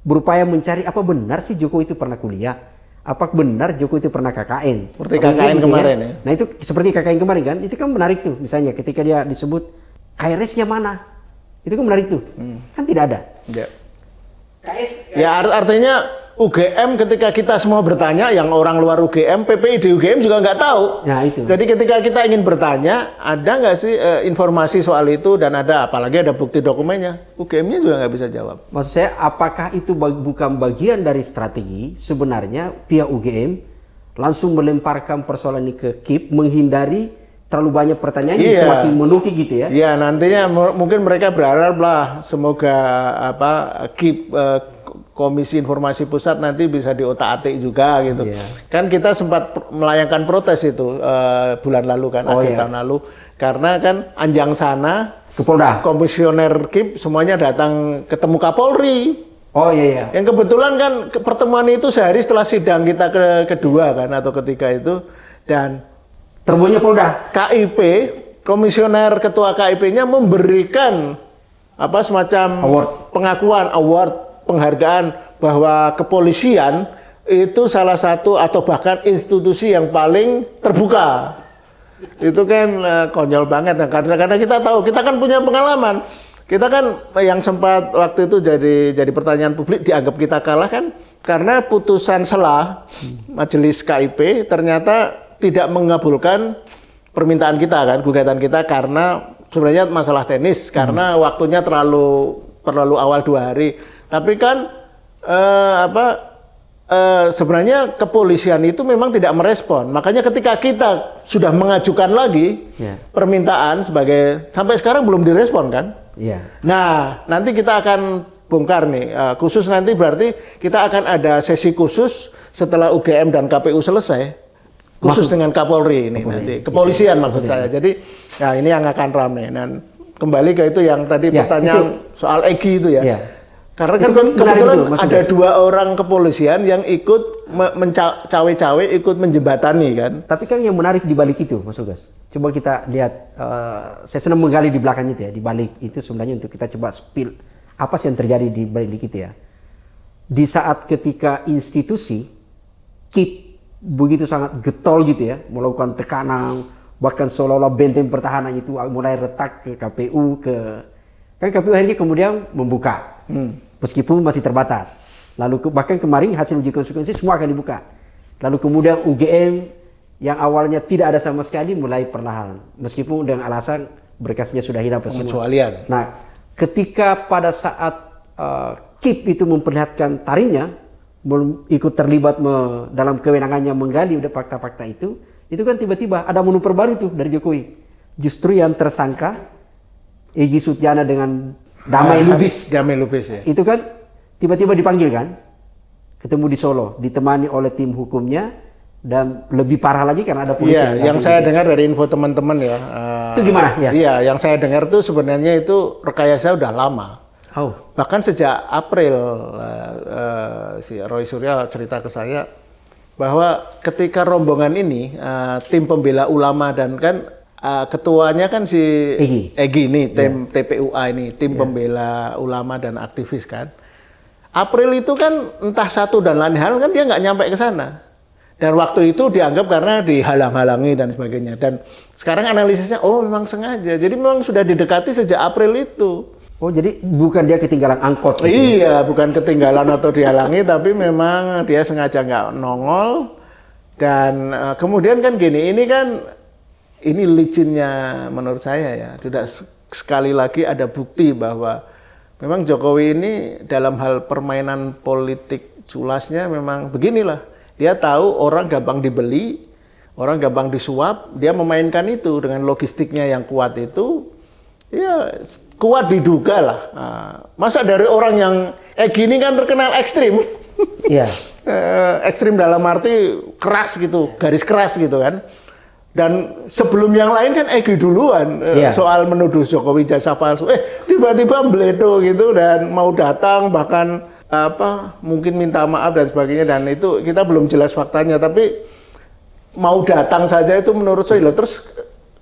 berupaya mencari apa benar sih Jokowi itu pernah kuliah, apa benar Jokowi itu pernah KKN, seperti KKN gitu kemarin ya. Nah itu seperti KKN kemarin kan, itu kan menarik tuh misalnya ketika dia disebut KRS-nya mana, itu kan menarik tuh, kan tidak ada. Ya artinya UGM ketika kita semua bertanya, yang orang luar UGM, PPID UGM juga nggak tahu. Nah, itu. Jadi ketika kita ingin bertanya, ada nggak sih informasi soal itu dan apalagi ada bukti dokumennya, UGM-nya juga nggak bisa jawab. Maksud saya, apakah itu bukan bagian dari strategi sebenarnya pihak UGM langsung melemparkan persoalan ini ke KIP, menghindari terlalu banyak pertanyaan yang semakin menuki gitu ya? Iya, nantinya mungkin mereka berharap lah semoga KIP Komisi Informasi Pusat nanti bisa diotak-atik juga gitu. Iya. Kan kita sempat melayangkan protes itu bulan lalu kan, akhir tahun lalu. Karena kan Anjang sana, Ke Polda. komisioner KIP semuanya datang ketemu Kapolri. Oh iya. Yang kebetulan kan pertemuan itu sehari setelah sidang kita kedua kan atau ketiga itu, dan Termonya Polda. KIP, komisioner ketua KIP-nya memberikan apa semacam pengakuan, penghargaan bahwa kepolisian itu salah satu atau bahkan institusi yang paling terbuka. Itu kan konyol banget, nah, karena kita tahu, kita kan punya pengalaman. Kita kan yang sempat waktu itu jadi pertanyaan publik, dianggap kita kalah kan karena putusan selah majelis KIP ternyata tidak mengabulkan permintaan kita kan, gugatan kita, karena sebenarnya masalah teknis, karena waktunya terlalu awal 2 hari. Tapi kan sebenarnya kepolisian itu memang tidak merespon. Makanya ketika kita sudah mengajukan lagi permintaan sampai sekarang belum direspon kan? Iya. Nah, nanti kita akan bongkar nih, khusus nanti berarti kita akan ada sesi khusus setelah UGM dan KPU selesai, khusus dengan Kapolri ini nanti, kepolisian maksud saya. Jadi, ya ini yang akan rame. Dan kembali ke itu yang tadi pertanyaan soal Egy itu ya. Iya. Karena kan kebetulan ada 2 orang kepolisian yang ikut cawe-cawe, ikut menjembatani kan. Tapi kan yang menarik di balik itu, Mas Ugas. Coba kita lihat, saya senang menggali di belakang itu ya, di balik itu sebenarnya untuk kita coba spill apa sih yang terjadi di balik itu ya. Di saat ketika institusi KIP begitu sangat getol gitu ya, melakukan tekanan, bahkan seolah-olah benteng pertahanan itu mulai retak ke KPU, kan KPU akhirnya kemudian membuka. Meskipun masih terbatas. Lalu bahkan kemarin hasil uji konsekuensi semua akan dibuka. Lalu kemudian UGM yang awalnya tidak ada sama sekali mulai perlahan. Meskipun dengan alasan berkasnya sudah hilang semua. Pengecualian. Nah, ketika pada saat KIP itu memperlihatkan tarinya, ikut terlibat dalam kewenangannya menggali fakta-fakta itu kan tiba-tiba ada manuver baru tuh dari Jokowi. Justru yang tersangka Egy Sutiana dengan Damai Lubis ya. Itu kan tiba-tiba dipanggil kan, ketemu di Solo, ditemani oleh tim hukumnya, dan lebih parah lagi karena ada polisi. Iya, yang saya dengar dari info teman-teman ya. Itu gimana? Iya, yang saya dengar tuh sebenarnya itu rekayasa udah lama. Oh. Bahkan sejak April si Roy Suryo cerita ke saya bahwa ketika rombongan ini tim pembela ulama dan kan ketuanya kan si Egy ini, tim TPUA ini, tim pembela ulama dan aktivis kan. April itu kan entah satu dan lain hal kan dia nggak nyampe ke sana. Dan waktu itu dianggap karena dihalang-halangi dan sebagainya. Dan sekarang analisisnya, oh memang sengaja. Jadi memang sudah didekati sejak April itu. Oh jadi bukan dia ketinggalan angkot gitu. Iya, bukan ketinggalan atau dihalangi, tapi memang dia sengaja nggak nongol. Dan kemudian kan gini, ini licinnya menurut saya ya. Sudah sekali lagi ada bukti bahwa memang Jokowi ini dalam hal permainan politik culasnya memang beginilah. Dia tahu orang gampang dibeli, orang gampang disuap, dia memainkan itu dengan logistiknya yang kuat itu. Ya kuat diduga lah. Nah, masa dari orang yang gini kan terkenal ekstrim. Iya. Ekstrim dalam arti keras gitu, garis keras gitu kan. Dan sebelum yang lain kan Egy duluan soal menuduh Jokowi jasa palsu. Tiba-tiba mbledo gitu dan mau datang bahkan mungkin minta maaf dan sebagainya, dan itu kita belum jelas faktanya, tapi mau datang saja itu menurut saya. Terus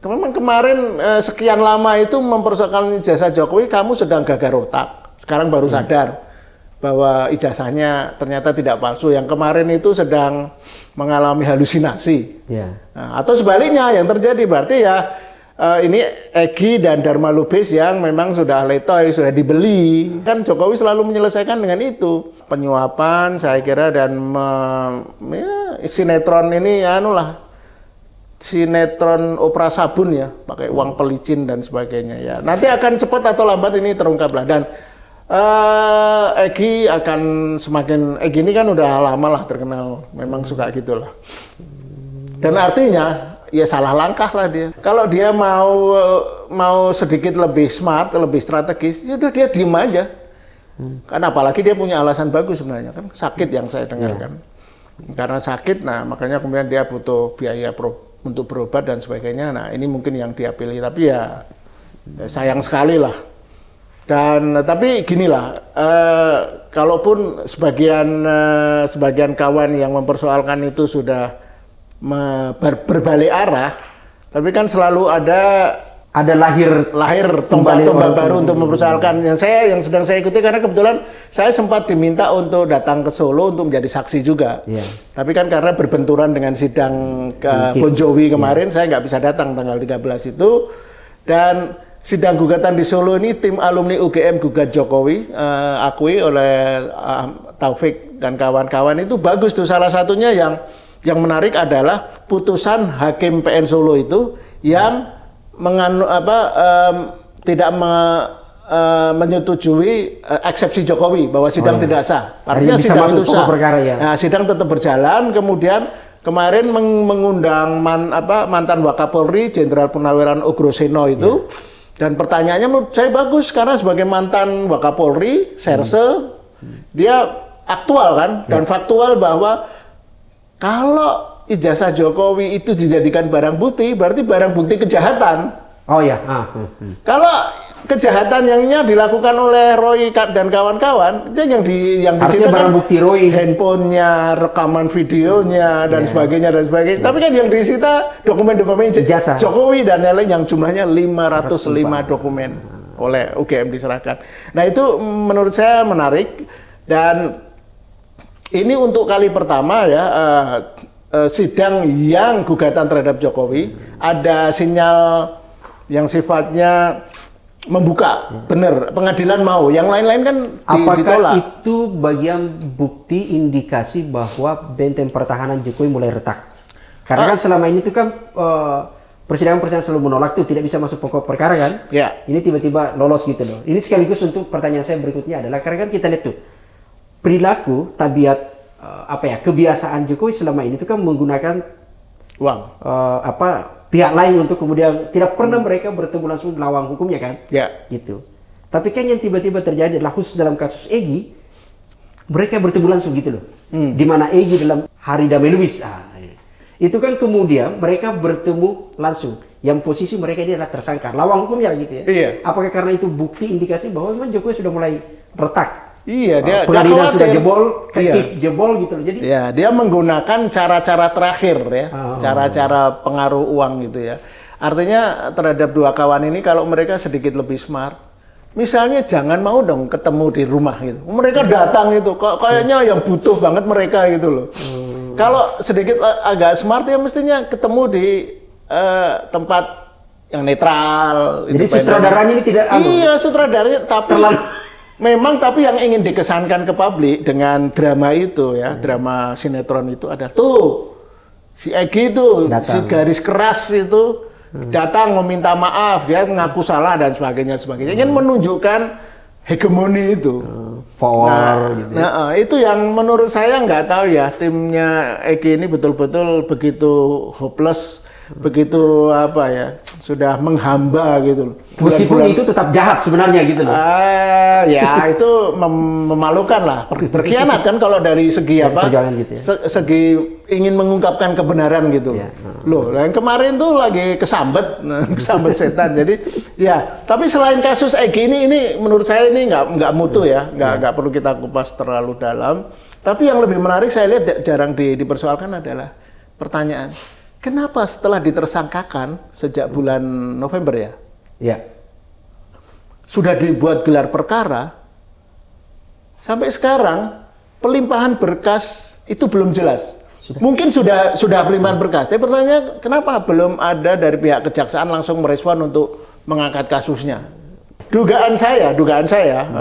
memang kemarin sekian lama itu mempersoalkan ijazah Jokowi, kamu sedang gagal otak. Sekarang baru sadar bahwa ijazahnya ternyata tidak palsu. Yang kemarin itu sedang mengalami halusinasi. Nah, atau sebaliknya yang terjadi berarti ya ini Egy dan Dharma Lubis yang memang sudah letoy, sudah dibeli. Kan Jokowi selalu menyelesaikan dengan itu. Penyuapan saya kira, dan sinetron ini sinetron opera sabun ya, pakai uang pelicin dan sebagainya ya. Nanti akan cepat atau lambat ini terungkap lah. Dan Egy akan semakin, Egy ini kan udah lama lah terkenal, memang suka gitulah. Dan artinya ya salah langkah lah dia. Kalau dia mau sedikit lebih smart, lebih strategis, ya udah dia diem aja. Kan apalagi dia punya alasan bagus sebenarnya, kan sakit yang saya dengarkan. Karena sakit, nah makanya kemudian dia butuh biaya untuk berobat dan sebagainya. Nah ini mungkin yang dia pilih, tapi ya sayang sekali lah. Dan tapi ginilah, kalaupun sebagian kawan yang mempersoalkan itu sudah berbalik arah, tapi kan selalu ada lahir tombak-tombak baru untuk mempersoalkan. Yang sedang saya ikuti karena kebetulan saya sempat diminta untuk datang ke Solo untuk menjadi saksi juga. Tapi kan karena berbenturan dengan sidang ke Bon Jovi kemarin, saya nggak bisa datang tanggal 13 itu. Dan sidang gugatan di Solo ini tim alumni UGM gugat Jokowi, akui oleh Taufik dan kawan-kawan itu bagus tuh. Salah satunya yang menarik adalah putusan Hakim PN Solo itu yang tidak menyetujui eksepsi Jokowi bahwa sidang tidak sah. Artinya sidang itu sah. Nah, sidang tetap berjalan. Kemudian kemarin mengundang mantan Wakapolri Jenderal Purnaweran Ugroseno itu. Dan pertanyaannya menurut saya bagus karena sebagai mantan Wakapolri, Serse, dia aktual kan dan faktual bahwa kalau ijazah Jokowi itu dijadikan barang bukti, berarti barang bukti kejahatan. Oh ya. Kalau kejahatan yangnya dilakukan oleh Roy dan kawan-kawan, itu yang disita barang bukti Roy, handphonenya, rekaman videonya dan sebagainya dan sebagainya. Tapi kan yang disita dokumen-dokumen ijazah Jokowi dan lain-lain yang jumlahnya 505 dokumen oleh UGM diserahkan. Nah itu menurut saya menarik dan ini untuk kali pertama ya sidang yang gugatan terhadap Jokowi ada sinyal yang sifatnya membuka, benar, pengadilan mau, yang lain-lain kan apakah ditolak. Itu bagian bukti indikasi bahwa benteng pertahanan Jokowi mulai retak? Karena kan selama ini tuh kan persidangan selalu menolak tuh, tidak bisa masuk pokok perkara kan? Ini tiba-tiba lolos gitu loh. Ini sekaligus untuk pertanyaan saya berikutnya adalah, karena kan kita lihat tuh perilaku, tabiat kebiasaan Jokowi selama ini tuh kan menggunakan uang, pihak lain untuk kemudian tidak pernah mereka bertemu langsung melawan hukumnya kan? Gitu. Tapi kan yang tiba-tiba terjadi adalah khusus dalam kasus Egy, mereka bertemu langsung gitu loh. Di mana Egy dalam Hari Damai Lubis, itu kan kemudian mereka bertemu langsung. Yang posisi mereka ini adalah tersangka, lawan hukumnya gitu ya. Apakah karena itu bukti indikasi bahwa memang Jokowi sudah mulai retak? Dia pengadilan sudah jebol, jebol gitu loh. Jadi dia menggunakan cara-cara terakhir ya, cara-cara pengaruh uang gitu ya. Artinya terhadap dua kawan ini kalau mereka sedikit lebih smart, misalnya jangan mau dong ketemu di rumah gitu. Mereka datang itu, kayaknya yang butuh banget mereka gitu loh. Kalau sedikit agak smart ya mestinya ketemu di tempat yang netral. Jadi sutradaranya ini tidak sutradaranya tapi memang tapi yang ingin dikesankan ke publik dengan drama itu ya, drama sinetron itu ada tuh si Egy itu, si garis keras itu datang meminta maaf, dia mengaku salah dan sebagainya. Ingin menunjukkan hegemoni itu. Itu yang menurut saya nggak tahu ya, timnya Egy ini betul-betul begitu hopeless, begitu sudah menghamba gitu loh. Meskipun itu tetap jahat sebenarnya gitu loh. Itu memalukan lah, berkhianat kan kalau dari segi gitu ya. Segi ingin mengungkapkan kebenaran gitu. Loh, yang kemarin tuh lagi kesambet setan. Jadi tapi selain kasus Egy ini menurut saya ini nggak mutu ya, nggak perlu kita kupas terlalu dalam. Tapi yang lebih menarik saya lihat jarang dipersoalkan adalah pertanyaan, kenapa setelah ditersangkakan sejak bulan November ya? Sudah dibuat gelar perkara, sampai sekarang pelimpahan berkas itu belum jelas. Mungkin sudah pelimpahan berkas, tapi pertanyaannya kenapa belum ada dari pihak kejaksaan langsung merespon untuk mengangkat kasusnya? Dugaan saya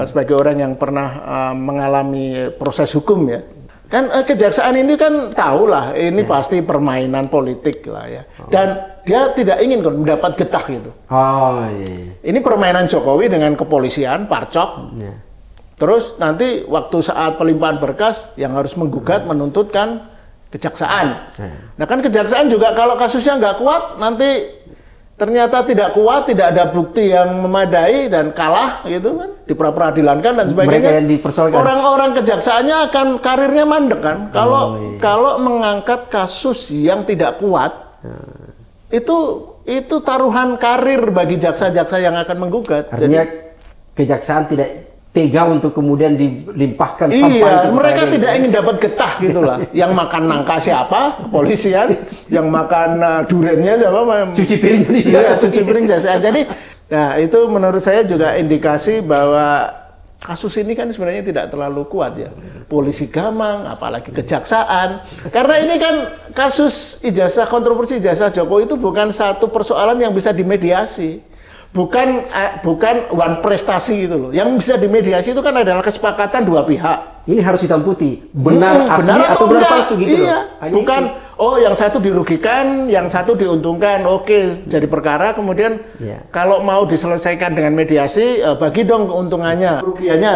sebagai orang yang pernah mengalami proses hukum ya, kan kejaksaan ini kan tahu lah ini pasti permainan politik lah ya, dan dia tidak ingin kan mendapat getah gitu. Ini permainan Jokowi dengan kepolisian, Parcok. Terus nanti waktu saat pelimpahan berkas yang harus menggugat, menuntutkan kejaksaan. Nah kan kejaksaan juga kalau kasusnya nggak kuat nanti ternyata tidak kuat, tidak ada bukti yang memadai dan kalah gitu kan, diperadilankan dan sebagainya. Mereka yang dipersoalkan. Orang-orang kejaksaannya akan karirnya mandek kan. Kalau mengangkat kasus yang tidak kuat, itu taruhan karir bagi jaksa-jaksa yang akan menggugat. Artinya kejaksaan tidak tega untuk kemudian dilimpahkan sampai iya, mereka tidak ingin dapat getah gitulah. Yang makan nangka siapa? Kepolisian. Yang makan duriannya siapa? Cuci piring dia. Iya, cuci piring jaksa. Jadi, nah itu menurut saya juga indikasi bahwa kasus ini kan sebenarnya tidak terlalu kuat ya. Polisi gamang, apalagi kejaksaan. Karena ini kan kasus ijazah, kontroversi ijazah Jokowi itu bukan satu persoalan yang bisa dimediasi. Bukan one prestasi gitu loh. Yang bisa dimediasi itu kan adalah kesepakatan dua pihak. Ini harus hitam putih, benar asli atau benar palsu gitu iya. loh. Bukan yang satu dirugikan, yang satu diuntungkan. Oke, jadi perkara kemudian kalau mau diselesaikan dengan mediasi, bagi dong keuntungannya, kerugiannya.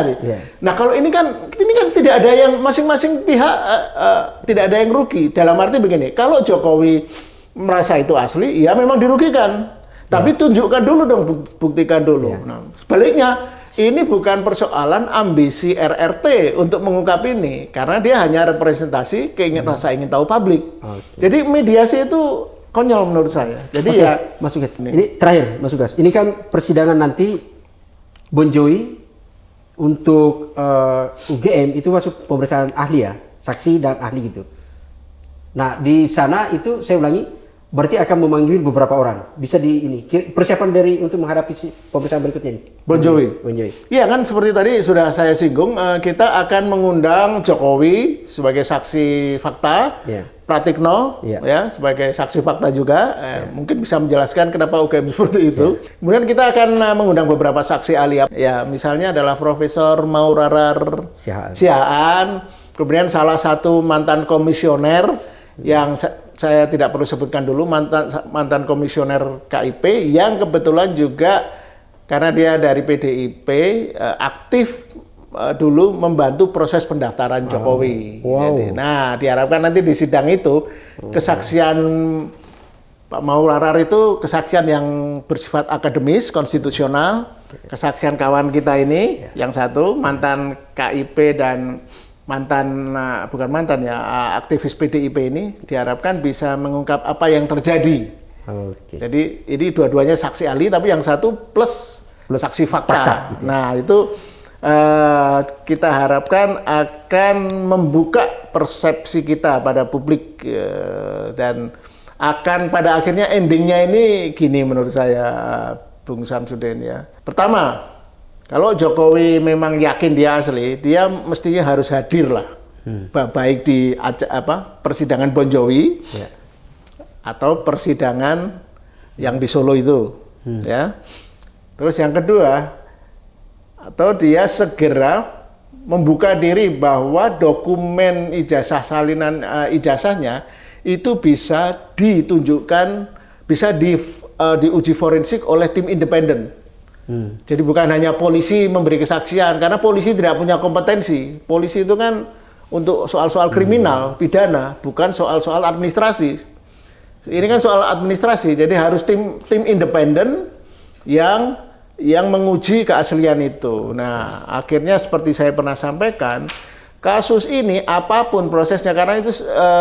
Nah, kalau ini kan tidak ada yang masing-masing pihak tidak ada yang rugi. Dalam arti begini, kalau Jokowi merasa itu asli, ya memang dirugikan. Tapi tunjukkan dulu dong, buktikan dulu. Nah, sebaliknya, ini bukan persoalan ambisi RRT untuk mengungkap ini, karena dia hanya representasi rasa ingin tahu publik. Jadi mediasi itu konyol menurut saya. Jadi Mas Ugas, ini terakhir Mas Ugas. Ini kan persidangan nanti Bon Jovi untuk UGM itu masuk pemeriksaan ahli ya, saksi dan ahli gitu. Nah di sana itu saya ulangi. Berarti akan memanggil beberapa orang. Bisa persiapan untuk menghadapi pemeriksaan berikutnya ini. Bon Jovi. Iya kan seperti tadi sudah saya singgung, kita akan mengundang Jokowi sebagai saksi fakta, Pratikno ya sebagai saksi fakta juga. Mungkin bisa menjelaskan kenapa UGM seperti itu. Kemudian kita akan mengundang beberapa saksi ahli. Ya, misalnya adalah Profesor Maurarar Sihaan, kemudian salah satu mantan komisioner yang saya tidak perlu sebutkan dulu, mantan komisioner KIP yang kebetulan juga karena dia dari PDIP aktif dulu membantu proses pendaftaran Jokowi. Jadi, nah diharapkan nanti di sidang itu kesaksian Pak Maurarar itu kesaksian yang bersifat akademis, konstitusional. Kesaksian kawan kita ini yang satu mantan KIP dan bukan mantan ya, aktivis PDIP ini diharapkan bisa mengungkap apa yang terjadi. Jadi ini dua-duanya saksi ahli, tapi yang satu plus saksi fakta. Nah itu kita harapkan akan membuka persepsi kita pada publik dan akan pada akhirnya endingnya ini gini menurut saya, Bung Samsudin ya. Pertama, kalau Jokowi memang yakin dia asli, dia mestinya harus hadir lah, baik di persidangan Bon Jovi atau persidangan yang di Solo itu, ya. Terus yang kedua, atau dia segera membuka diri bahwa dokumen ijazah salinan ijazahnya itu bisa ditunjukkan, bisa diuji forensik oleh tim independen. Jadi bukan hanya polisi memberi kesaksian, karena polisi tidak punya kompetensi. Polisi itu kan untuk soal-soal kriminal, pidana, bukan soal-soal administrasi. Ini kan soal administrasi, jadi harus tim independen yang menguji keaslian itu. Nah, akhirnya seperti saya pernah sampaikan, kasus ini apapun prosesnya, karena itu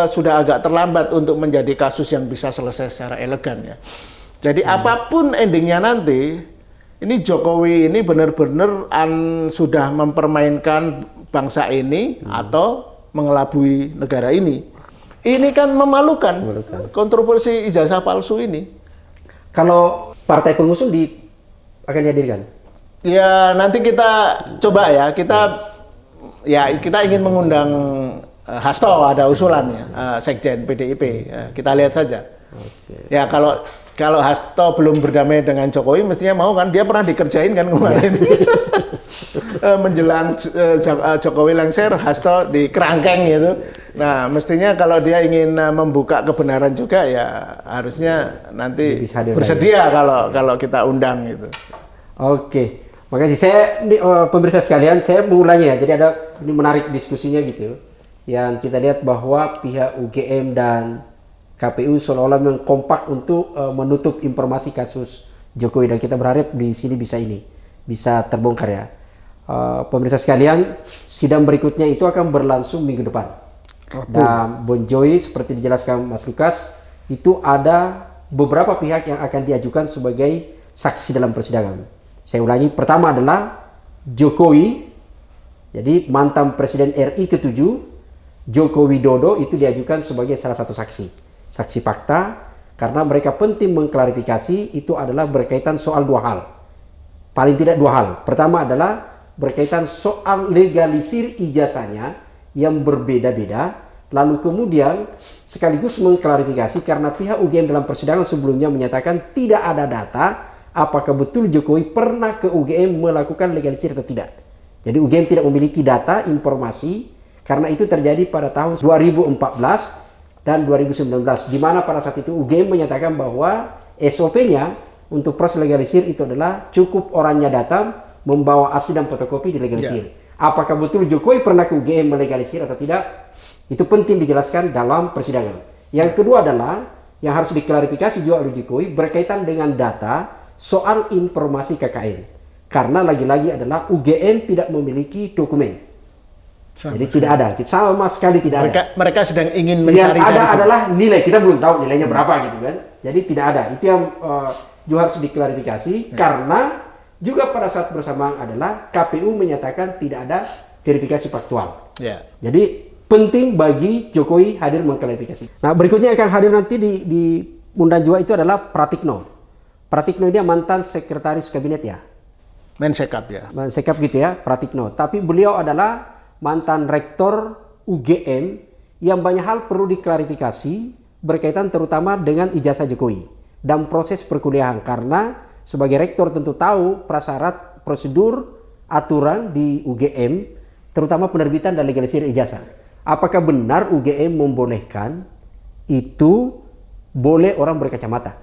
sudah agak terlambat untuk menjadi kasus yang bisa selesai secara elegan ya. Jadi apapun endingnya nanti, ini Jokowi ini benar-benar sudah mempermainkan bangsa ini atau mengelabui negara ini. Ini kan memalukan. Kontroversi ijazah palsu ini. Kalau partai pengusung akan dihadirkan? Ya nanti kita coba ya. Kita ingin mengundang Hasto, ada usulannya, Sekjen PDIP. Kita lihat saja. Ya kalau Hasto belum berdamai dengan Jokowi, mestinya mau kan, dia pernah dikerjain kan kemarin. Menjelang Jokowi lengser, Hasto di kerangkeng gitu. Nah, mestinya kalau dia ingin membuka kebenaran juga, ya harusnya nanti bersedia kalau kita undang gitu. Oke, makasih. Saya pemirsa sekalian, saya mengulangi ya. Jadi ini menarik diskusinya gitu. Yang kita lihat bahwa pihak UGM dan KPU seolah-olah mengkompak untuk menutup informasi kasus Jokowi, dan kita berharap di sini bisa terbongkar ya. Pemirsa sekalian, sidang berikutnya itu akan berlangsung minggu depan. Dan Bon Joy seperti dijelaskan Mas Lukas, itu ada beberapa pihak yang akan diajukan sebagai saksi dalam persidangan. Saya ulangi, pertama adalah Jokowi, jadi mantan Presiden RI ke-7, Joko Widodo itu diajukan sebagai salah satu saksi fakta, karena mereka penting mengklarifikasi itu adalah berkaitan soal dua hal. Paling tidak dua hal. Pertama adalah berkaitan soal legalisir ijazahnya yang berbeda-beda, lalu kemudian sekaligus mengklarifikasi karena pihak UGM dalam persidangan sebelumnya menyatakan tidak ada data apakah betul Jokowi pernah ke UGM melakukan legalisir atau tidak. Jadi UGM tidak memiliki data, informasi, karena itu terjadi pada tahun 2014 dan 2019, di mana pada saat itu UGM menyatakan bahwa SOP-nya untuk proses legalisir itu adalah cukup orangnya datang membawa asli dan fotokopi dilegalisir. Apakah betul Jokowi pernah ke UGM melegalisir atau tidak? Itu penting dijelaskan dalam persidangan. Yang kedua adalah yang harus diklarifikasi juga oleh Jokowi berkaitan dengan data soal informasi KKN. Karena lagi-lagi adalah UGM tidak memiliki dokumen. Jadi tidak ada, sama sekali tidak ada. Mereka sedang ingin yang mencari. ada adalah nilai, kita belum tahu nilainya berapa gitu kan. Jadi tidak ada, itu yang juga harus diklarifikasi. Karena juga pada saat bersamaan adalah KPU menyatakan tidak ada verifikasi faktual. Jadi penting bagi Jokowi hadir mengklarifikasi. Nah berikutnya yang akan hadir nanti di undang juga itu adalah Pratikno. Pratikno ini mantan sekretaris kabinet ya. Mensekap ya. Mensekap gitu ya, Pratikno. Tapi beliau adalah mantan rektor UGM yang banyak hal perlu diklarifikasi berkaitan terutama dengan ijazah Jokowi dan proses perkuliahan, karena sebagai rektor tentu tahu prasyarat, prosedur, aturan di UGM terutama penerbitan dan legalisir ijazah. Apakah benar UGM membolehkan itu boleh orang berkacamata?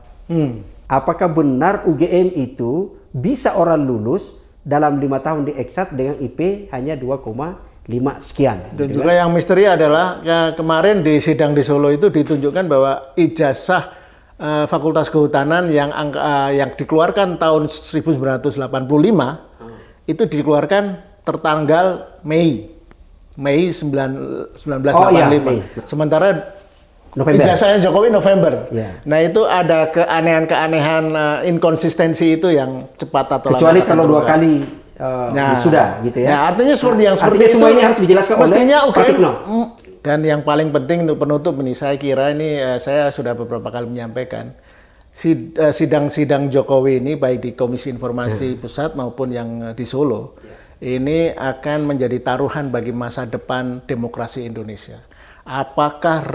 Apakah benar UGM itu bisa orang lulus dalam 5 tahun di Eksat dengan IP hanya 2,5 sekian. Dan gitu juga kan? yang misteri adalah kemarin di sidang di Solo itu ditunjukkan bahwa ijazah Fakultas Kehutanan yang dikeluarkan tahun 1985 itu dikeluarkan tertanggal Mei 1985. Sementara November. ijazahnya Jokowi November. Nah itu ada keanehan-keanehan, inkonsistensi itu yang cepat atau lambat. Kecuali kalau 2 kali sudah gitu ya. Nah, artinya seperti artinya semua ini harus dijelaskan mestinya oleh Pratikno. Dan yang paling penting untuk penutup ini, saya kira ini saya sudah beberapa kali menyampaikan sidang-sidang Jokowi ini baik di Komisi Informasi Pusat maupun yang di Solo ini akan menjadi taruhan bagi masa depan demokrasi Indonesia. Apakah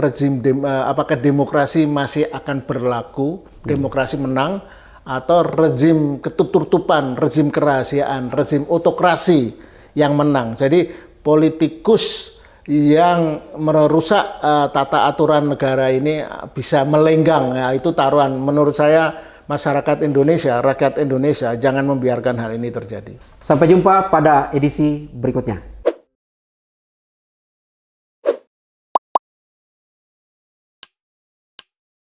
apakah demokrasi masih akan berlaku, demokrasi menang, atau rezim ketutupan, rezim kerahasiaan, rezim otokrasi yang menang. Jadi politikus yang merusak tata aturan negara ini bisa melenggang. Ya, itu taruhan. Menurut saya masyarakat Indonesia, rakyat Indonesia jangan membiarkan hal ini terjadi. Sampai jumpa pada edisi berikutnya.